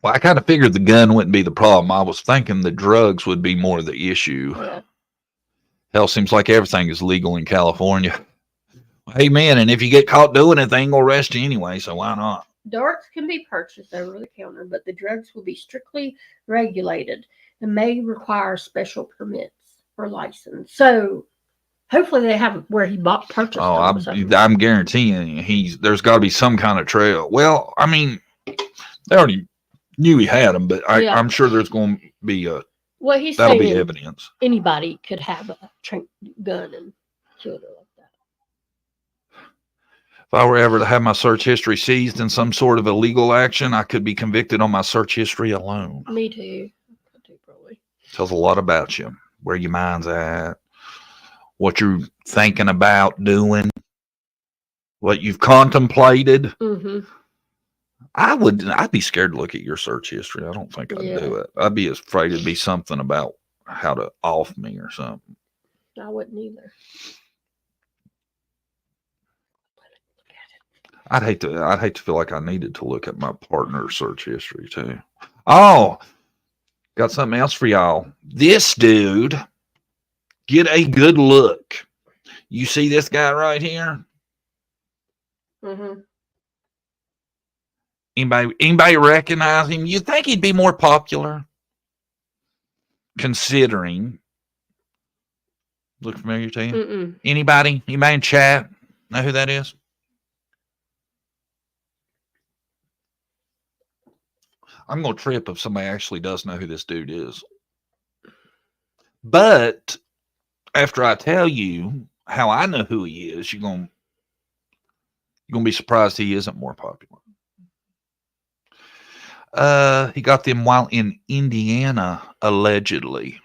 [SPEAKER 10] Well, I kind of figured the gun wouldn't be the problem. I was thinking the drugs would be more the issue.
[SPEAKER 11] Yeah.
[SPEAKER 10] Hell, seems like everything is legal in California. Hey, man, and if you get caught doing it, they ain't gonna arrest you anyway, so why not?
[SPEAKER 11] Darts can be purchased over the counter, but the drugs will be strictly regulated and may require special permits or license. So hopefully they have where he purchased them.
[SPEAKER 10] Oh, I'm guaranteeing there's got to be some kind of trail. Well, I mean, they already knew he had them, but I'm sure there's going to be that'll be evidence.
[SPEAKER 11] Anybody could have a gun and kill it like that.
[SPEAKER 10] If I were ever to have my search history seized in some sort of illegal action, I could be convicted on my search history alone.
[SPEAKER 11] Me too. Probably.
[SPEAKER 10] Tells a lot about you, where your mind's at, what you're thinking about doing, what you've contemplated.
[SPEAKER 11] Mm-hmm.
[SPEAKER 10] I'd be scared to look at your search history. I don't think I'd do it. I'd be afraid it'd be something about how to off me or something.
[SPEAKER 11] I wouldn't either.
[SPEAKER 10] I'd hate to feel like I needed to look at my partner's search history too. Oh, got something else for y'all. This dude, get a good look. You see this guy right here?
[SPEAKER 11] Mm-hmm.
[SPEAKER 10] Anybody recognize him? You think he'd be more popular? Considering. Look familiar to you?
[SPEAKER 11] Mm-mm.
[SPEAKER 10] Anybody in chat know who that is? I'm going to trip if somebody actually does know who this dude is. But after I tell you how I know who he is, you're going to be surprised he isn't more popular. He got them while in Indiana, allegedly.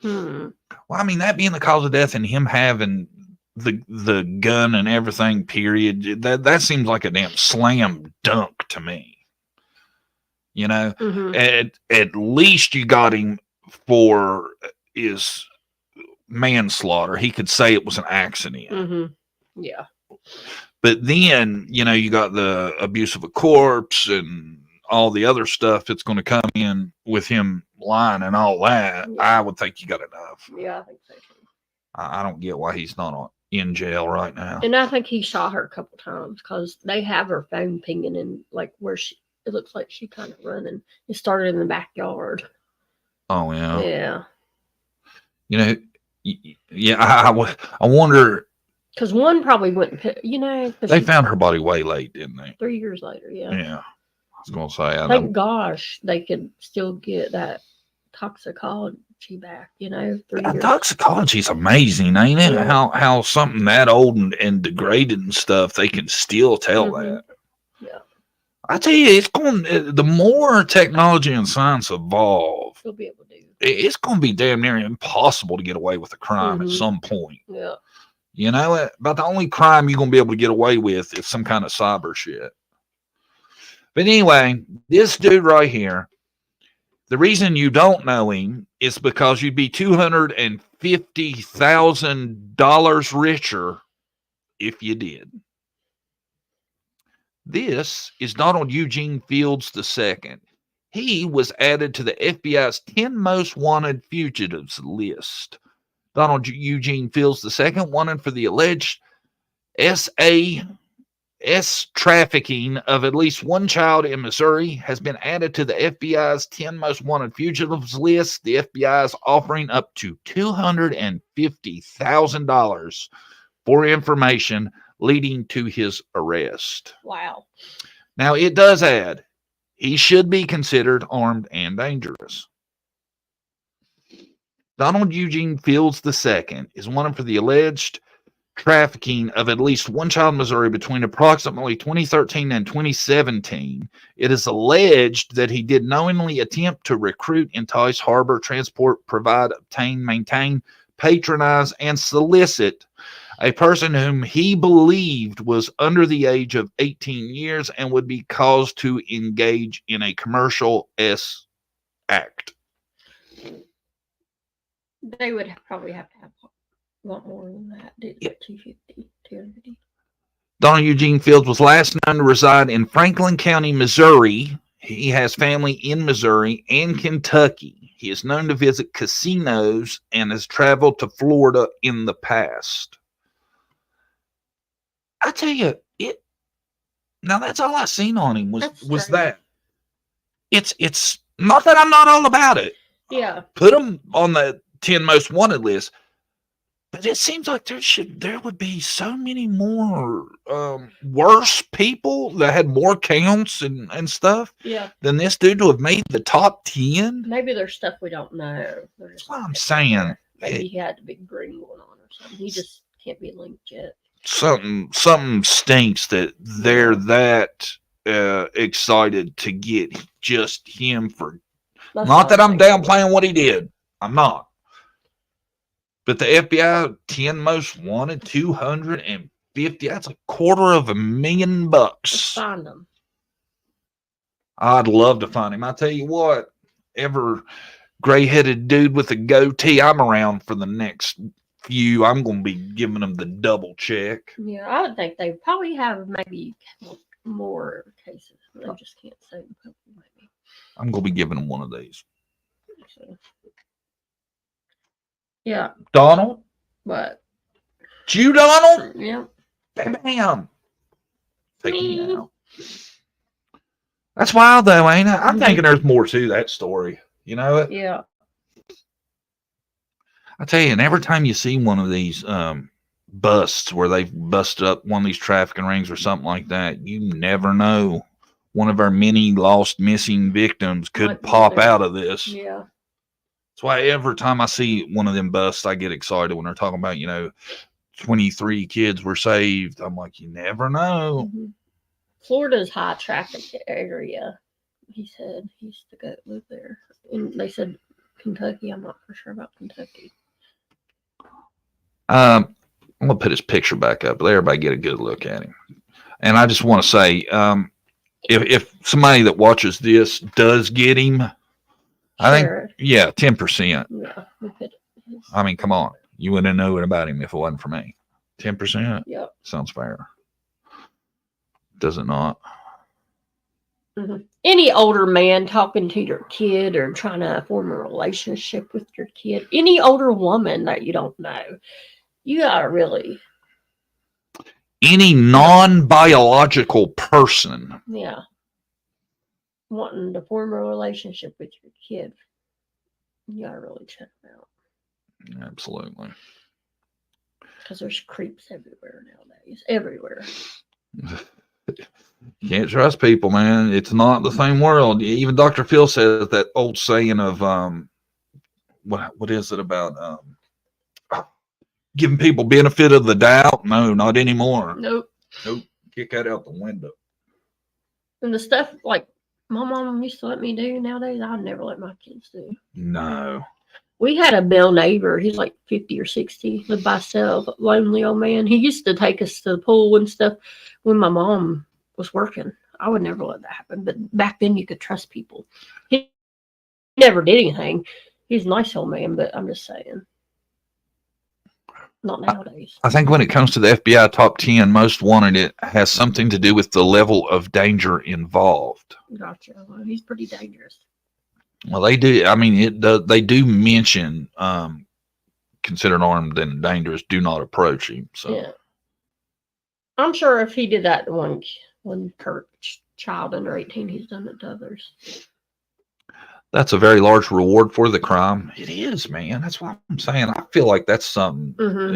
[SPEAKER 10] Well, I mean, that being the cause of death and him having the gun and everything, period, that seems like a damn slam dunk to me. You know, at least you got him for his manslaughter. He could say it was an accident.
[SPEAKER 11] Mm-hmm. Yeah.
[SPEAKER 10] But then, you know, you got the abuse of a corpse and all the other stuff that's going to come in with him lying and all that, I would think you got enough.
[SPEAKER 11] Yeah, I think so too.
[SPEAKER 10] I don't get why he's not in jail right now.
[SPEAKER 11] And I think he saw her a couple times because they have her phone pinging in like where it looks like she kind of running. It started in the backyard.
[SPEAKER 10] Oh yeah.
[SPEAKER 11] Yeah.
[SPEAKER 10] You know, yeah. I wonder.
[SPEAKER 11] Because one probably wouldn't.
[SPEAKER 10] They found her body way late, didn't they?
[SPEAKER 11] 3 years later. Yeah.
[SPEAKER 10] Yeah. I was gonna say.
[SPEAKER 11] Thank gosh they could still get that toxicology back. 3 years.
[SPEAKER 10] Toxicology is amazing, ain't it?
[SPEAKER 11] Yeah.
[SPEAKER 10] How something that old and degraded and stuff, they can still tell that.
[SPEAKER 11] Yeah.
[SPEAKER 10] I tell you, it's going. The more technology and science evolve,
[SPEAKER 11] They'll be able to do.
[SPEAKER 10] It's going to be damn near impossible to get away with a crime at some point.
[SPEAKER 11] Yeah.
[SPEAKER 10] About the only crime you're going to be able to get away with is some kind of cyber shit. But anyway, this dude right here, the reason you don't know him is because you'd be $250,000 richer if you did. This is Donald Eugene Fields II. He was added to the FBI's 10 most wanted fugitives list. Donald Eugene Fields II, wanted for the alleged SAS trafficking of at least one child in Missouri, has been added to the FBI's 10 most wanted fugitives list. The FBI is offering up to $250,000 for information leading to his arrest.
[SPEAKER 11] Wow.
[SPEAKER 10] Now, it does add, he should be considered armed and dangerous. Donald Eugene Fields II is wanted for the alleged trafficking of at least one child in Missouri between approximately 2013 and 2017. It is alleged that he did knowingly attempt to recruit, entice, harbor, transport, provide, obtain, maintain, patronize, and solicit a person whom he believed was under the age of 18 years and would be caused to engage in a commercial act.
[SPEAKER 11] They would probably have to have a lot more than that. 250.
[SPEAKER 10] Donald Eugene Fields was last known to reside in Franklin County, Missouri. He has family in Missouri and Kentucky. He is known to visit casinos and has traveled to Florida in the past. I tell you, now that's all I seen on him was that. It's not that I'm not all about it.
[SPEAKER 11] Yeah.
[SPEAKER 10] Put him on the 10 most wanted list. But it seems like there would be so many more worse people that had more counts and stuff than this dude to have made the top 10.
[SPEAKER 11] Maybe there's stuff we don't know.
[SPEAKER 10] That's what I'm saying.
[SPEAKER 11] Maybe he had the big green one on or something. He just can't be linked yet.
[SPEAKER 10] Something stinks that they're that excited to get just him for. Not that I'm downplaying what he did. I'm not. But the FBI 10 most wanted, 250. That's $250,000.
[SPEAKER 11] Let's find him.
[SPEAKER 10] I'd love to find him. I tell you what, ever gray-headed dude with a goatee, I'm around for the next few. I'm going to be giving them the double check.
[SPEAKER 11] Yeah, I would think they probably have maybe more cases. They just can't say maybe.
[SPEAKER 10] I'm going to be giving them one of these.
[SPEAKER 11] Yeah.
[SPEAKER 10] Donald?
[SPEAKER 11] What?
[SPEAKER 10] You, Donald?
[SPEAKER 11] Yeah.
[SPEAKER 10] Bam. Take me out. That's wild, though, ain't it? I'm thinking there's more to that story. You know it?
[SPEAKER 11] Yeah.
[SPEAKER 10] I tell you, and every time you see one of these busts where they've busted up one of these trafficking rings or something like that, you never know. One of our many lost missing victims could pop out of this.
[SPEAKER 11] Yeah.
[SPEAKER 10] That's why every time I see one of them busts, I get excited when they're talking about, 23 kids were saved. I'm like, you never know.
[SPEAKER 11] Mm-hmm. Florida's high traffic area. He said he used to live there. And they said Kentucky. I'm not for sure about Kentucky.
[SPEAKER 10] I'm going to put his picture back up. Let everybody get a good look at him. And I just want to say, if somebody that watches this does get him, I think, 10%.
[SPEAKER 11] Yeah.
[SPEAKER 10] I mean, come on. You wouldn't know about him if it wasn't for me. 10%?
[SPEAKER 11] Yep.
[SPEAKER 10] Sounds fair. Does it not?
[SPEAKER 11] Any older man talking to your kid or trying to form a relationship with your kid, any older woman that you don't know, you gotta really.
[SPEAKER 10] Any non-biological person.
[SPEAKER 11] Yeah. Wanting to form a relationship with your kid, you gotta really check them out.
[SPEAKER 10] Absolutely.
[SPEAKER 11] Because there's creeps everywhere nowadays. Everywhere.
[SPEAKER 10] You can't trust people, man. It's not the same world. Even Dr. Phil says that old saying of what is it about giving people benefit of the doubt? No, not anymore.
[SPEAKER 11] Nope.
[SPEAKER 10] Kick that out the window.
[SPEAKER 11] And the stuff like my mom used to let me do nowadays, I'd never let my kids do.
[SPEAKER 10] No.
[SPEAKER 11] We had a male neighbor. He's like 50 or 60, lived by himself, lonely old man. He used to take us to the pool and stuff when my mom was working. I would never let that happen. But back then you could trust people. He never did anything. He's a nice old man, but I'm just saying. Not nowadays.
[SPEAKER 10] I think when it comes to the FBI top 10 most wanted, it has something to do with the level of danger involved.
[SPEAKER 11] Gotcha. Well, he's pretty dangerous.
[SPEAKER 10] Well, they do. I mean, they do mention considered armed and dangerous. Do not approach him. So
[SPEAKER 11] yeah, I'm sure if he did that to one child under 18, he's done it to others.
[SPEAKER 10] That's a very large reward for the crime. It is, man. That's what I'm saying. I feel like that's something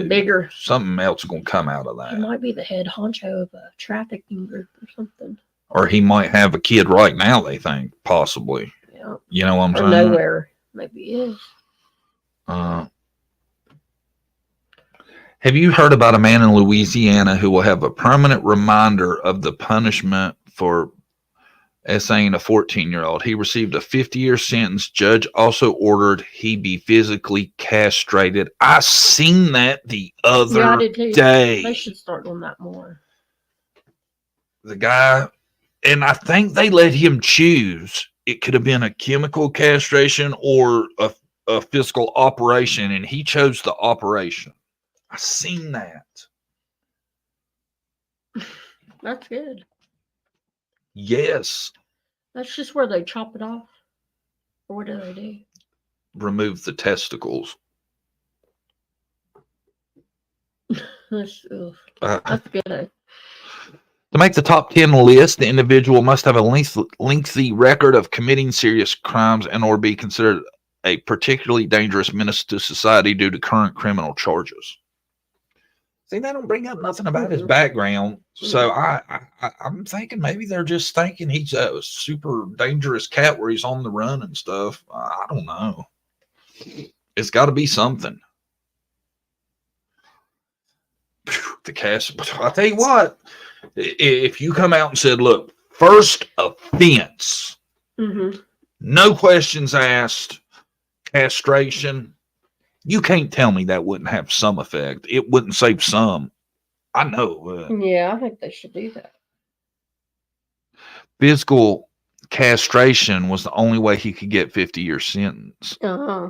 [SPEAKER 11] bigger.
[SPEAKER 10] Something else going to come out of that.
[SPEAKER 11] He might be the head honcho of a trafficking group or something.
[SPEAKER 10] Or he might have a kid right now. They think possibly.
[SPEAKER 11] Yeah.
[SPEAKER 10] You know what I'm saying?
[SPEAKER 11] Nowhere. Maybe he is.
[SPEAKER 10] Have you heard about a man in Louisiana who will have a permanent reminder of the punishment for essaying a 14-year-old? He received a 50-year sentence. Judge also ordered he be physically castrated. I seen that the other day.
[SPEAKER 11] They should start doing that more.
[SPEAKER 10] The guy, and I think they let him choose. It could have been a chemical castration or a physical operation, and he chose the operation. I seen that.
[SPEAKER 11] That's good.
[SPEAKER 10] Yes.
[SPEAKER 11] That's just where they chop it off. Or what do they do?
[SPEAKER 10] Remove the testicles.
[SPEAKER 11] That's good.
[SPEAKER 10] To make the top 10 list, the individual must have a lengthy record of committing serious crimes and or be considered a particularly dangerous menace to society due to current criminal charges. See, they don't bring up nothing about his background. So I'm thinking maybe they're just thinking he's a super dangerous cat where he's on the run and stuff. I don't know. It's got to be something. The cast. I'll tell you what. If you come out and said, look, first offense, no questions asked, castration, you can't tell me that wouldn't have some effect. It wouldn't save some. I know.
[SPEAKER 11] Yeah, I think they should do that.
[SPEAKER 10] Physical castration was the only way he could get 50-year sentence.
[SPEAKER 11] Uh-huh.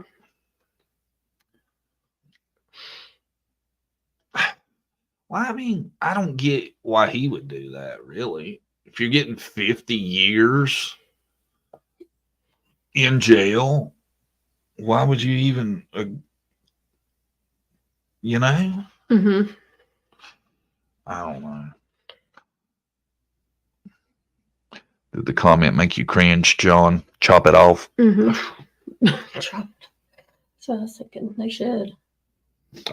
[SPEAKER 10] Well, I mean, I don't get why he would do that, really. If you're getting 50 years in jail, why would you even, you know?
[SPEAKER 11] Mm-hmm.
[SPEAKER 10] I don't know. Did the comment make you cringe, John? Chop it off.
[SPEAKER 11] Mm-hmm. Chop. So I was thinking they should.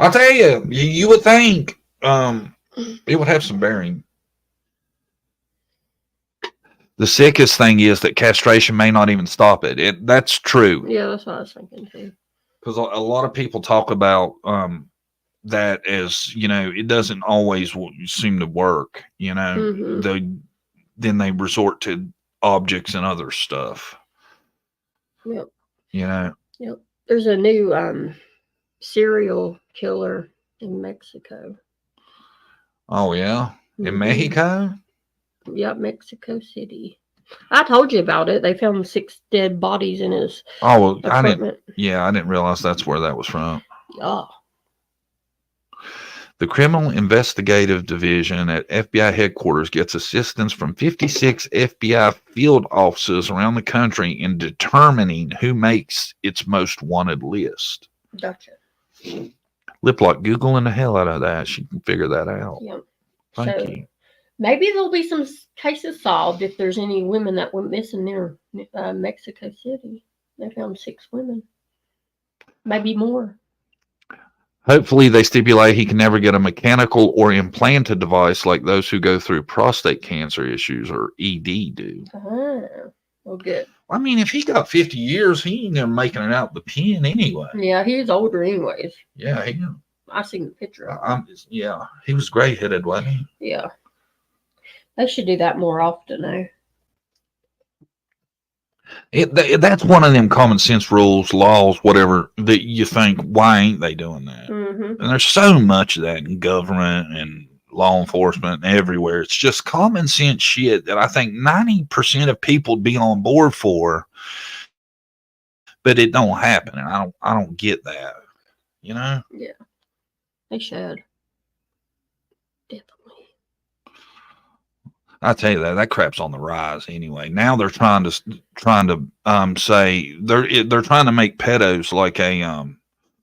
[SPEAKER 10] I'll tell you, you would think it would have some bearing. The sickest thing is that castration may not even stop it. That's true.
[SPEAKER 11] Yeah, that's what I was thinking too. Because
[SPEAKER 10] a lot of people talk about that as, you know, it doesn't always seem to work. You know, then they resort to objects and other stuff.
[SPEAKER 11] Yep.
[SPEAKER 10] You know.
[SPEAKER 11] Yep. There's a new serial killer in Mexico.
[SPEAKER 10] Oh yeah, in Mexico.
[SPEAKER 11] Yep, Mexico City. I told you about it. They found 6 dead bodies in his apartment.
[SPEAKER 10] I didn't realize that's where that was from.
[SPEAKER 11] Yeah.
[SPEAKER 10] The Criminal Investigative Division at FBI headquarters gets assistance from 56 FBI field offices around the country in determining who makes its most wanted list.
[SPEAKER 11] Gotcha.
[SPEAKER 10] Lip lock Googling the hell out of that. She can figure that out.
[SPEAKER 11] Yep.
[SPEAKER 10] Thank you.
[SPEAKER 11] Maybe there'll be some cases solved if there's any women that went missing near Mexico City. They found 6 women. Maybe more.
[SPEAKER 10] Hopefully, they stipulate he can never get a mechanical or implanted device like those who go through prostate cancer issues or ED do.
[SPEAKER 11] Well, good.
[SPEAKER 10] I mean, if he got 50 years, he ain't never making it out the pen anyway.
[SPEAKER 11] Yeah, he was older anyways.
[SPEAKER 10] Yeah,
[SPEAKER 11] I seen the picture of him.
[SPEAKER 10] Yeah, he was gray-headed, wasn't he?
[SPEAKER 11] Yeah. They should do that more often, though.
[SPEAKER 10] That's one of them common sense rules, laws, whatever, that you think, why ain't they doing that?
[SPEAKER 11] Mm-hmm.
[SPEAKER 10] And there's so much of that in government and law enforcement and everywhere. It's just common sense shit that I think 90% of people would be on board for, but it don't happen. And I don't get that, you know?
[SPEAKER 11] Yeah. They should. Definitely.
[SPEAKER 10] I tell you that crap's on the rise anyway. Now they're trying to say they're trying to make pedos like a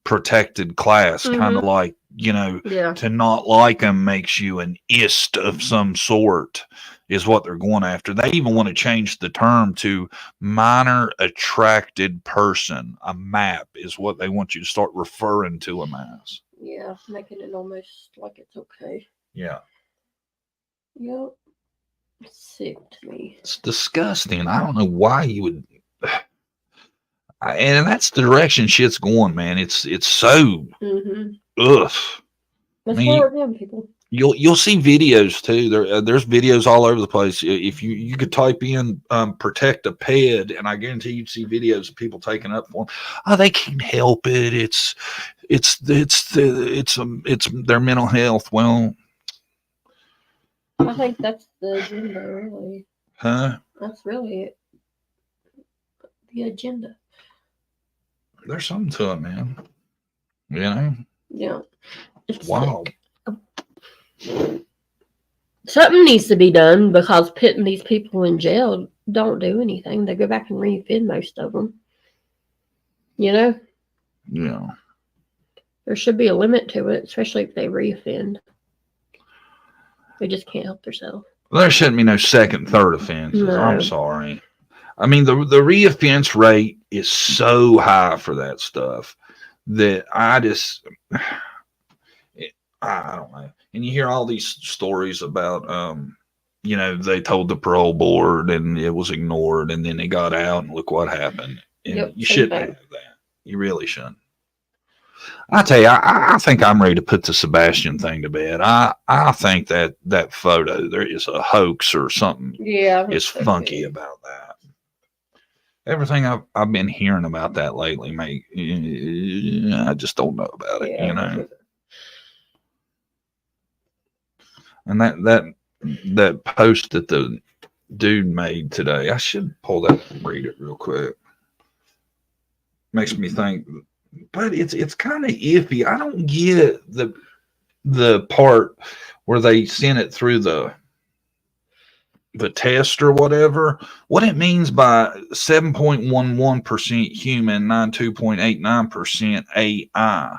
[SPEAKER 10] protected class, kind of like, you know, to not like them makes you an ist of some sort is what they're going after. They even want to change the term to minor attracted person. A map is what they want you to start referring to them as.
[SPEAKER 11] Yeah, making it almost like it's okay.
[SPEAKER 10] Yeah.
[SPEAKER 11] Yep. Sick to me.
[SPEAKER 10] It's disgusting. I don't know why you would. And that's the direction shit's going, man. It's so ugh.
[SPEAKER 11] That's for them people.
[SPEAKER 10] You'll see videos too. There's videos all over the place. If you could type in protect a ped, and I guarantee you'd see videos of people taking up for them. Oh, they can't help it. It's their mental health. Well,
[SPEAKER 11] I think that's the agenda, really.
[SPEAKER 10] Huh?
[SPEAKER 11] That's really it. The agenda.
[SPEAKER 10] There's something to it, man. You know?
[SPEAKER 11] Yeah. It's
[SPEAKER 10] wow.
[SPEAKER 11] Something needs to be done because putting these people in jail don't do anything. They go back and re-offend most of them. You know?
[SPEAKER 10] Yeah.
[SPEAKER 11] There should be a limit to it, especially if they re-offend. They just can't help themselves.
[SPEAKER 10] Well, there shouldn't be no second, third offenses.
[SPEAKER 11] No.
[SPEAKER 10] I'm sorry. I mean, the reoffense rate is so high for that stuff that I don't know. And you hear all these stories about, you know, they told the parole board and it was ignored, and then they got out and look what happened. And you shouldn't have that. You really shouldn't. I tell you, I think I'm ready to put the Sebastian thing to bed. I think that photo, there is a hoax or something.
[SPEAKER 11] Yeah,
[SPEAKER 10] is funky about that. Everything I've been hearing about that lately, mate, I just don't know about it, you know. And that post that the dude made today, I should pull that and read it real quick. Makes me think. But it's kind of iffy. I don't get the part where they sent it through the test or whatever. What it means by 7.11% human, 92.89% AI.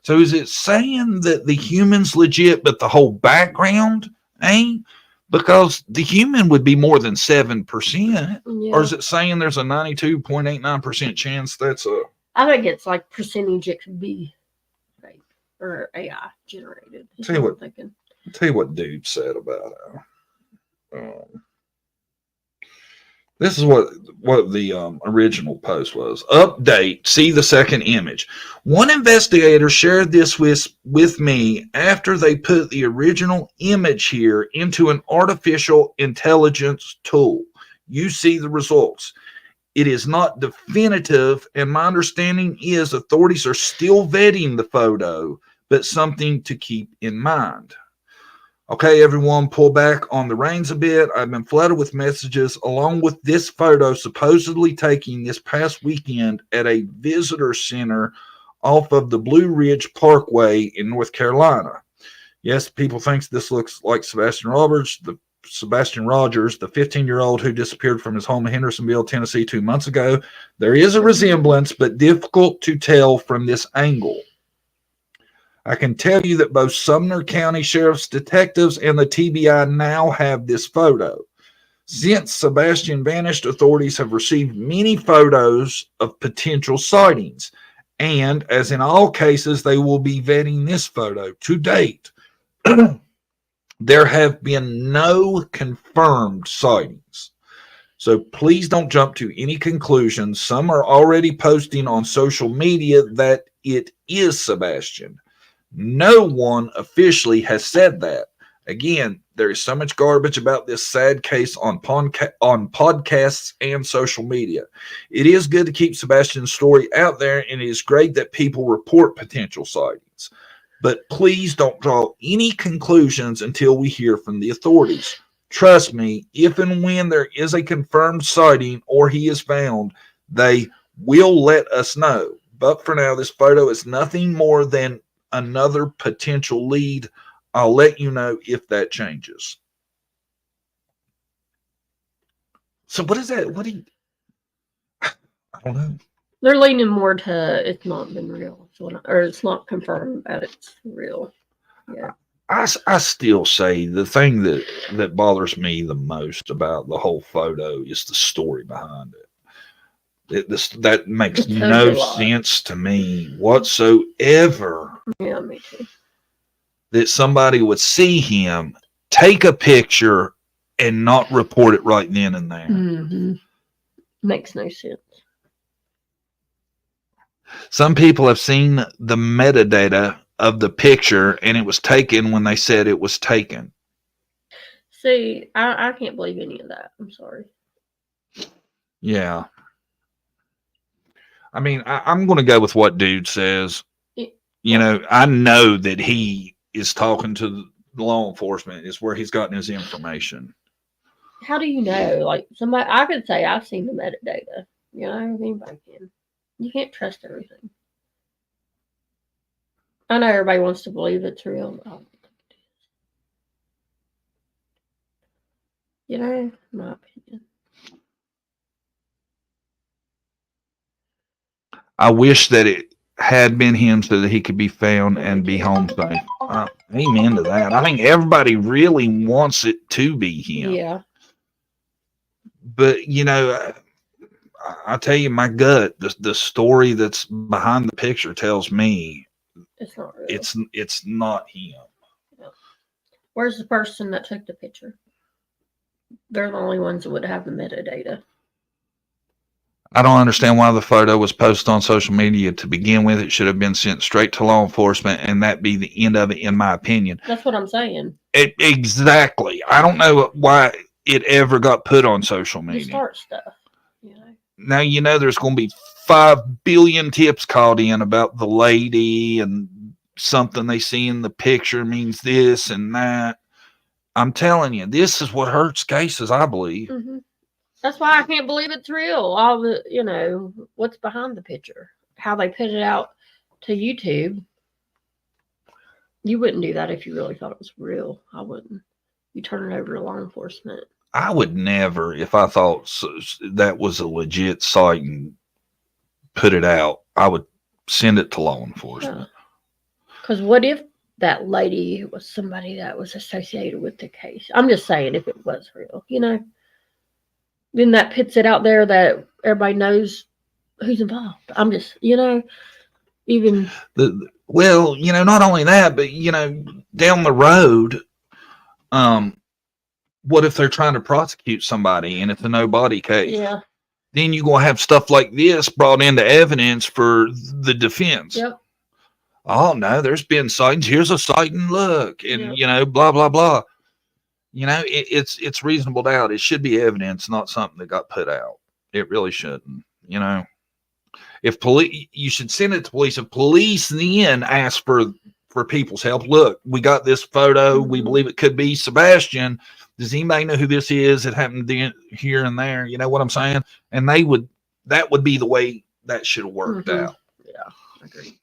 [SPEAKER 10] So is it saying that the human's legit, but the whole background ain't? Because the human would be more than 7%. Yeah. Or is it saying there's a 92.89% chance that's a...
[SPEAKER 11] I think it's like percentage it could be fake or AI generated.
[SPEAKER 10] Tell you what dude said about it. This is what the original post was. Update. See the second image. One investigator shared this with me after they put the original image here into an artificial intelligence tool. You see the results. It is not definitive, and my understanding is authorities are still vetting the photo, but something to keep in mind. Okay, everyone, pull back on the reins a bit. I've been flooded with messages along with this photo supposedly taken this past weekend at a visitor center off of the Blue Ridge Parkway in North Carolina. Yes, people think this looks like Sebastian Rogers, the 15-year-old who disappeared from his home in Hendersonville, Tennessee 2 months ago. There is a resemblance, but difficult to tell from this angle. I can tell you that both Sumner County Sheriff's detectives and the TBI now have this photo. Since Sebastian vanished, authorities have received many photos of potential sightings, and as in all cases, they will be vetting this photo. To date, there have been no confirmed sightings. So please don't jump to any conclusions. Some are already posting on social media that it is Sebastian. No one officially has said that. Again, there is so much garbage about this sad case on podcasts and social media. It is good to keep Sebastian's story out there, and it is great that people report potential sightings. But please don't draw any conclusions until we hear from the authorities. Trust me, if and when there is a confirmed sighting or he is found, they will let us know. But for now, this photo is nothing more than another potential lead. I'll let you know if that changes. So what is that? What do you... I don't know.
[SPEAKER 11] They're leaning more to it's not been real, or it's not confirmed that it's real. Yeah.
[SPEAKER 10] I still say the thing that bothers me the most about the whole photo is the story behind it. That makes no sense to me whatsoever.
[SPEAKER 11] Yeah, me too.
[SPEAKER 10] That somebody would see him, take a picture, and not report it right then and there.
[SPEAKER 11] Mm-hmm. Makes no sense.
[SPEAKER 10] Some people have seen the metadata of the picture, and it was taken when they said it was taken.
[SPEAKER 11] See, I can't believe any of that. I'm sorry.
[SPEAKER 10] Yeah. I mean, I'm going to go with what dude says. You know, I know that he is talking to the law enforcement is where he's gotten his information.
[SPEAKER 11] How do you know? Like, somebody, I could say I've seen the metadata. You know, anybody can. You can't trust everything. I know everybody wants to believe it's real. You know, my opinion.
[SPEAKER 10] I wish that it had been him so that he could be found and be home safe. Amen to that. I think everybody really wants it to be him.
[SPEAKER 11] Yeah.
[SPEAKER 10] But, you know, I tell you, my gut, the story that's behind the picture tells me
[SPEAKER 11] it's not real.
[SPEAKER 10] It's not him.
[SPEAKER 11] Yeah. Where's the person that took the picture? They're the only ones that would have the metadata.
[SPEAKER 10] I don't understand why the photo was posted on social media to begin with. It should have been sent straight to law enforcement, and that be the end of it, in my opinion.
[SPEAKER 11] That's what I'm saying.
[SPEAKER 10] Exactly. I don't know why it ever got put on social media.
[SPEAKER 11] You start stuff. You know?
[SPEAKER 10] Now, you know, there's going to be 5 billion tips called in about the lady and something they see in the picture means this and that. I'm telling you, this is what hurts cases, I believe.
[SPEAKER 11] Mm-hmm. That's why I can't believe it's real. All the, you know, what's behind the picture, how they put it out to YouTube. You wouldn't do that if you really thought it was real. I wouldn't. You turn it over to law enforcement.
[SPEAKER 10] I would never, if I thought that was a legit site and put it out, I would send it to law enforcement.
[SPEAKER 11] Because what if that lady was somebody that was associated with the case? I'm just saying, if it was real, you know. Then that puts it out there that everybody knows who's involved. I'm just, you know, even...
[SPEAKER 10] Well, you know, not only that, but, you know, down the road, what if they're trying to prosecute somebody and it's a no-body case?
[SPEAKER 11] Yeah.
[SPEAKER 10] Then you're going to have stuff like this brought into evidence for the defense.
[SPEAKER 11] Yep.
[SPEAKER 10] Oh, no, there's been sightings. Here's a sighting, look, and,
[SPEAKER 11] Yep.
[SPEAKER 10] you know, blah, blah, blah. You know, it's reasonable doubt. It should be evidence, not something that got put out. It really shouldn't. You know, if police, you should send it to police. If police then ask for people's help, look, we got this photo. We believe it could be Sebastian. Does anybody know who this is? It happened here and there. You know what I'm saying? And that would be the way that should have worked out.
[SPEAKER 11] Yeah, I agree.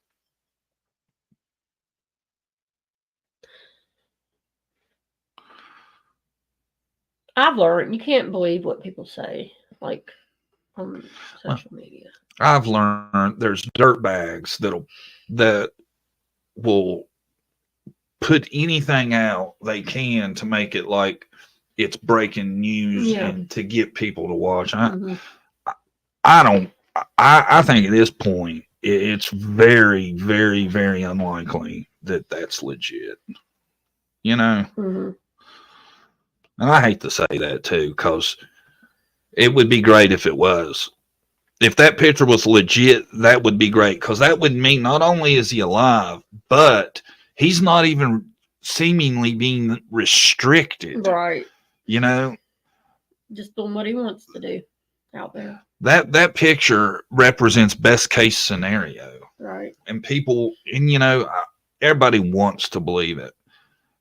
[SPEAKER 11] I've learned you can't believe what people say, like on social media.
[SPEAKER 10] I've learned there's dirt bags that will put anything out they can to make it like it's breaking news and to get people to watch. I think at this point it's very, very, very unlikely that that's legit. You know, and I hate to say that too, because it would be great if it was. If that picture was legit, that would be great, because that would mean not only is he alive, but he's not even seemingly being restricted.
[SPEAKER 11] Right.
[SPEAKER 10] You know? Just
[SPEAKER 11] doing what he wants to do out there.
[SPEAKER 10] That picture represents best case scenario.
[SPEAKER 11] Right.
[SPEAKER 10] And people, and you know, everybody wants to believe it.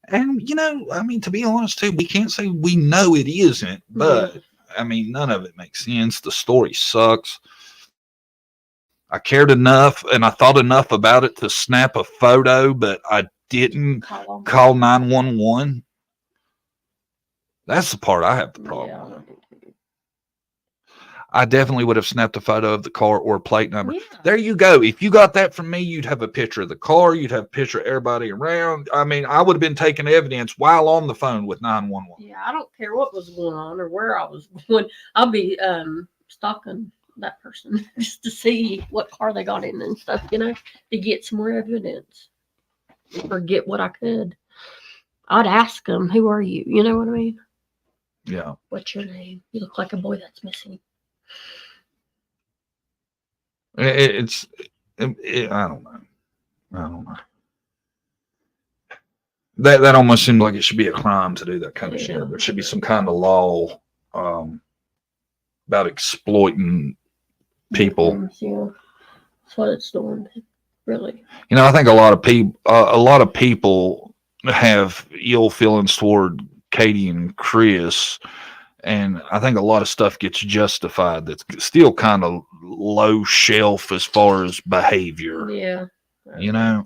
[SPEAKER 10] And, you know, I mean, to be honest too, we can't say we know it isn't, but I mean, none of it makes sense. The story sucks. I cared enough and I thought enough about it to snap a photo, but I didn't call 911. That's the part I have the problem with. I definitely would have snapped a photo of the car or plate number. Yeah. There you go. If you got that from me, you'd have a picture of the car. You'd have a picture of everybody around. I mean, I would have been taking evidence while on the phone with 911.
[SPEAKER 11] Yeah, I don't care what was going on or where I was going. I'll be stalking that person just to see what car they got in and stuff, you know, to get some more evidence or get what I could. I'd ask them, who are you? You know what I mean?
[SPEAKER 10] Yeah.
[SPEAKER 11] What's your name? You look like a boy that's missing.
[SPEAKER 10] I don't know. That almost seems like it should be a crime to do that kind of shit. There should be some kind of law about exploiting people.
[SPEAKER 11] Yeah, that's what it's doing. Really.
[SPEAKER 10] You know, I think a lot of people have ill feelings toward Katie and Chris. And I think a lot of stuff gets justified that's still kind of low shelf as far as behavior.
[SPEAKER 11] Yeah.
[SPEAKER 10] You know?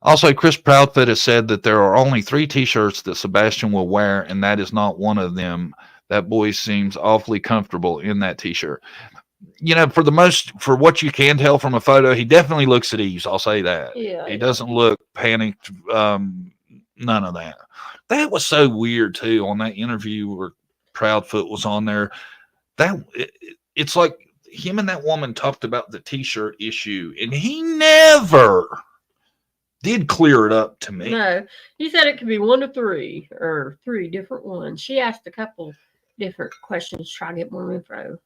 [SPEAKER 10] Also, Chris Proudfoot has said that there are only 3 T-shirts that Sebastian will wear, and that is not one of them. That boy seems awfully comfortable in that T-shirt. You know, for what you can tell from a photo, he definitely looks at ease. I'll say that.
[SPEAKER 11] Yeah.
[SPEAKER 10] He doesn't look panicked. None of that. That was so weird too on that interview where Proudfoot was on there. It's like him and that woman talked about the T-shirt issue, and he never did clear it up to me.
[SPEAKER 11] No, he said it could be 1 to 3 or 3 different ones. She asked a couple different questions to try to get more info.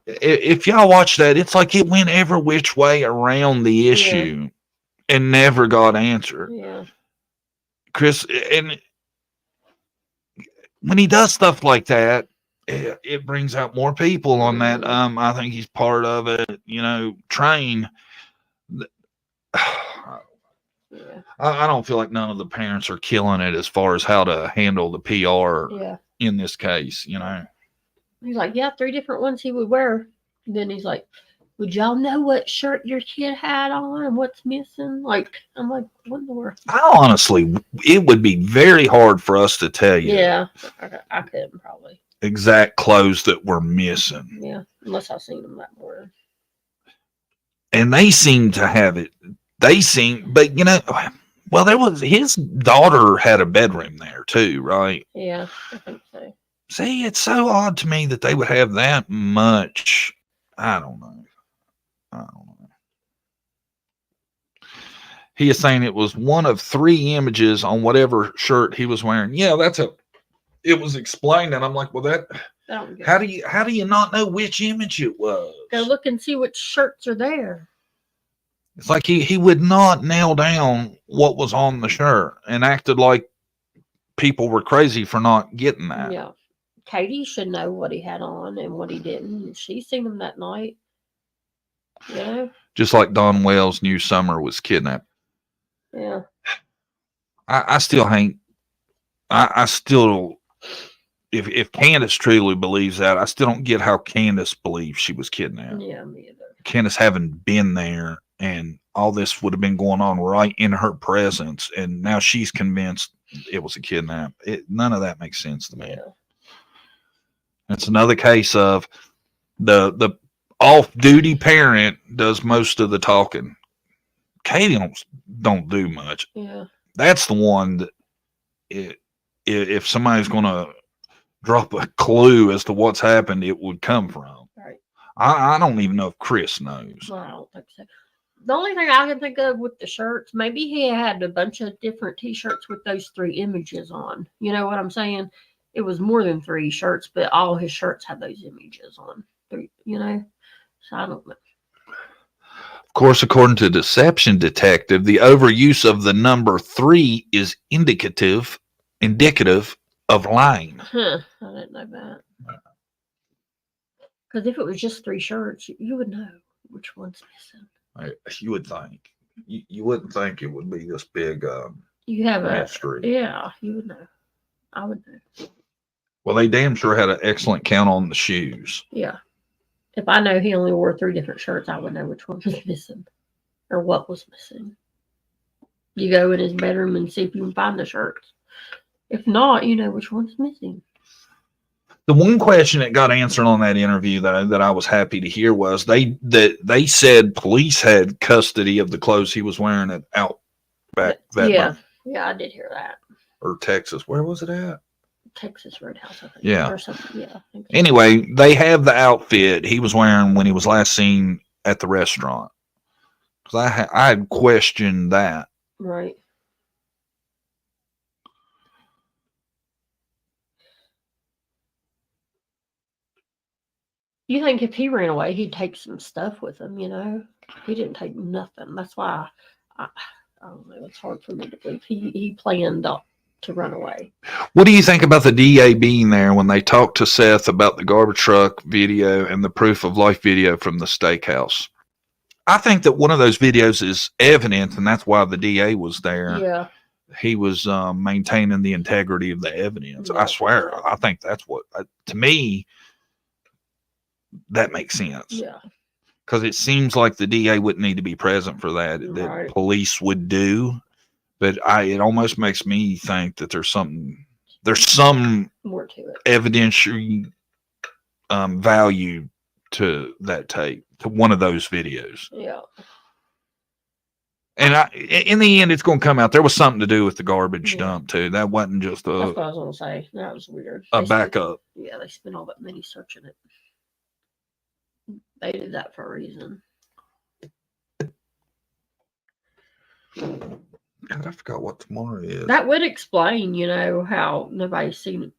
[SPEAKER 10] If y'all watch that, it's like it went every which way around the issue and never got answered.
[SPEAKER 11] Yeah.
[SPEAKER 10] Chris, and when he does stuff like that, it brings out more people on that. I think he's part of it, you know, train. I don't feel like none of the parents are killing it as far as how to handle the PR in this case, you know.
[SPEAKER 11] He's like, 3 different ones he would wear. And then he's like, would y'all know what shirt your kid had on and what's missing? Like, I'm like, what in the world?
[SPEAKER 10] Honestly, it would be very hard for us to tell you.
[SPEAKER 11] Yeah, I couldn't probably.
[SPEAKER 10] Exact clothes that were missing.
[SPEAKER 11] Yeah, unless I've seen them that morning.
[SPEAKER 10] And they seem to have it. But you know, well, his daughter had a bedroom there too, right?
[SPEAKER 11] Yeah, I think so.
[SPEAKER 10] See, it's so odd to me that they would have that much. I don't know. He is saying it was one of 3 images on whatever shirt he was wearing. Yeah, it was explained, and I'm like, well, how do you not know which image it was?
[SPEAKER 11] Go look and see which shirts are there.
[SPEAKER 10] It's like he would not nail down what was on the shirt and acted like people were crazy for not getting that.
[SPEAKER 11] Yeah. Katie should know what he had on and what he didn't. She's seen him that night. Yeah.
[SPEAKER 10] Just like Don Wells knew Summer was kidnapped.
[SPEAKER 11] Yeah.
[SPEAKER 10] I still hate. I still, if Candace truly believes that, I still don't get how Candace believes she was kidnapped.
[SPEAKER 11] Yeah, me either.
[SPEAKER 10] Candace having been there and all this would have been going on right in her presence, and now she's convinced it was a kidnap. None of that makes sense to me.
[SPEAKER 11] Yeah.
[SPEAKER 10] It's another case of the off-duty parent does most of the talking. Katie don't do much.
[SPEAKER 11] Yeah.
[SPEAKER 10] That's the one that if somebody's going to drop a clue as to what's happened, it would come from.
[SPEAKER 11] Right.
[SPEAKER 10] I don't even know if Chris knows.
[SPEAKER 11] Well, I don't think so. The only thing I can think of with the shirts, maybe he had a bunch of different T-shirts with those 3 images on. You know what I'm saying? It was more than 3 shirts, but all his shirts had those images on. 3, you know? So I don't know.
[SPEAKER 10] Of course, according to Deception Detective, the overuse of the number 3 is indicative of lying.
[SPEAKER 11] Huh. I didn't know that. Because if it was just 3 shirts, you would know which one's missing.
[SPEAKER 10] You would think. You wouldn't think it would be this big
[SPEAKER 11] You have
[SPEAKER 10] mystery.
[SPEAKER 11] Yeah, you would know. I would know.
[SPEAKER 10] Well, they damn sure had an excellent count on the shoes.
[SPEAKER 11] Yeah. If I know he only wore 3 different shirts, I would know which one was missing or what was missing. You go in his bedroom and see if you can find the shirts. If not, you know which one's missing.
[SPEAKER 10] The one question that got answered on that interview that I was happy to hear was they said police had custody of the clothes he was wearing at Outback that month.
[SPEAKER 11] Yeah, I did hear that.
[SPEAKER 10] Or Texas. Where was it at?
[SPEAKER 11] Texas Roadhouse, I think.
[SPEAKER 10] Yeah.
[SPEAKER 11] Or something. Yeah. I think so.
[SPEAKER 10] Anyway, they have the outfit he was wearing when he was last seen at the restaurant. Because I had questioned that.
[SPEAKER 11] Right. You think if he ran away, he'd take some stuff with him, you know? He didn't take nothing. That's why I don't know. It's hard for me to believe he planned to run away.
[SPEAKER 10] What do you think about the DA being there when they talked to Seth about the garbage truck video and the proof of life video from the steakhouse? I think that one of those videos is evidence, and that's why the DA was there.
[SPEAKER 11] Yeah.
[SPEAKER 10] He was maintaining the integrity of the evidence. Yeah. I swear. I think that's what, to me, that makes sense.
[SPEAKER 11] Yeah.
[SPEAKER 10] Because it seems like the DA wouldn't need to be present for that.
[SPEAKER 11] Right.
[SPEAKER 10] That police would do. But it almost makes me think that there's some
[SPEAKER 11] more to it.
[SPEAKER 10] Evidentiary value to that tape, to one of those videos.
[SPEAKER 11] Yeah.
[SPEAKER 10] And in the end, it's going to come out. There was something to do with the garbage dump too. That wasn't just
[SPEAKER 11] That's what I was going to say. That was weird.
[SPEAKER 10] A backup.
[SPEAKER 11] Yeah, they spent all that money searching it. They did that for a reason.
[SPEAKER 10] God, I forgot what tomorrow is.
[SPEAKER 11] That would explain, you know, how nobody's seen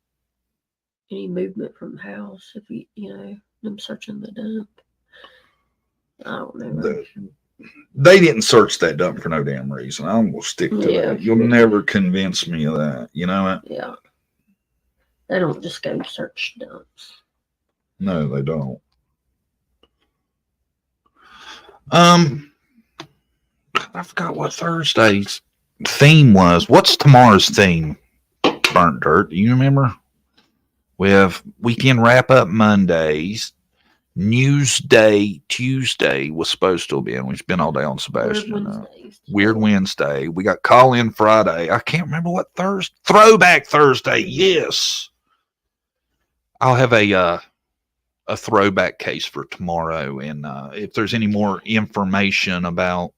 [SPEAKER 11] any movement from the house if them searching the dump. I don't know.
[SPEAKER 10] They didn't search that dump for no damn reason. I'm gonna stick to that. You'll never convince me of that. You know what?
[SPEAKER 11] Yeah. They don't just go search dumps.
[SPEAKER 10] No, they don't. I forgot what Thursday's theme was. What's tomorrow's theme? Burnt Dirt. Do you remember? We have weekend wrap up Mondays. News Day Tuesday was supposed to be, and we spent all day on Sebastian. Weird Wednesday. We got Call In Friday. I can't remember what Thursday. Throwback Thursday. Yes. I'll have a throwback case for tomorrow, and if there's any more information about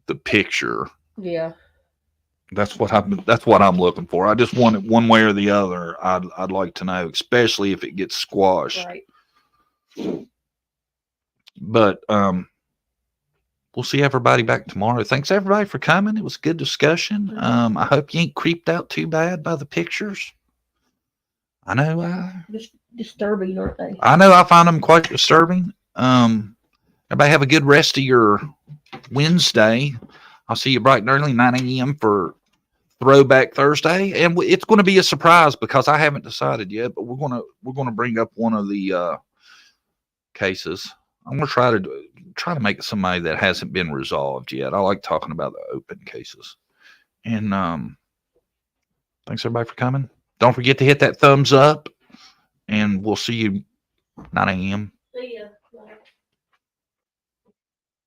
[SPEAKER 10] the picture, that's what I'm looking for. I just want it one way or the other. I'd like to know, especially if it gets squashed.
[SPEAKER 11] Right.
[SPEAKER 10] But we'll see everybody back tomorrow. Thanks everybody for coming. It was a good discussion. I hope you ain't creeped out too bad by the pictures. I know
[SPEAKER 11] disturbing, aren't they?
[SPEAKER 10] I know I find them quite disturbing. Everybody have a good rest of your Wednesday. I'll see you bright and early, 9 a.m. for Throwback Thursday, and it's going to be a surprise because I haven't decided yet. But we're going to bring up one of the cases. I'm going to try to make it somebody that hasn't been resolved yet. I like talking about the open cases. And thanks everybody for coming. Don't forget to hit that thumbs up, and we'll see you 9 a.m.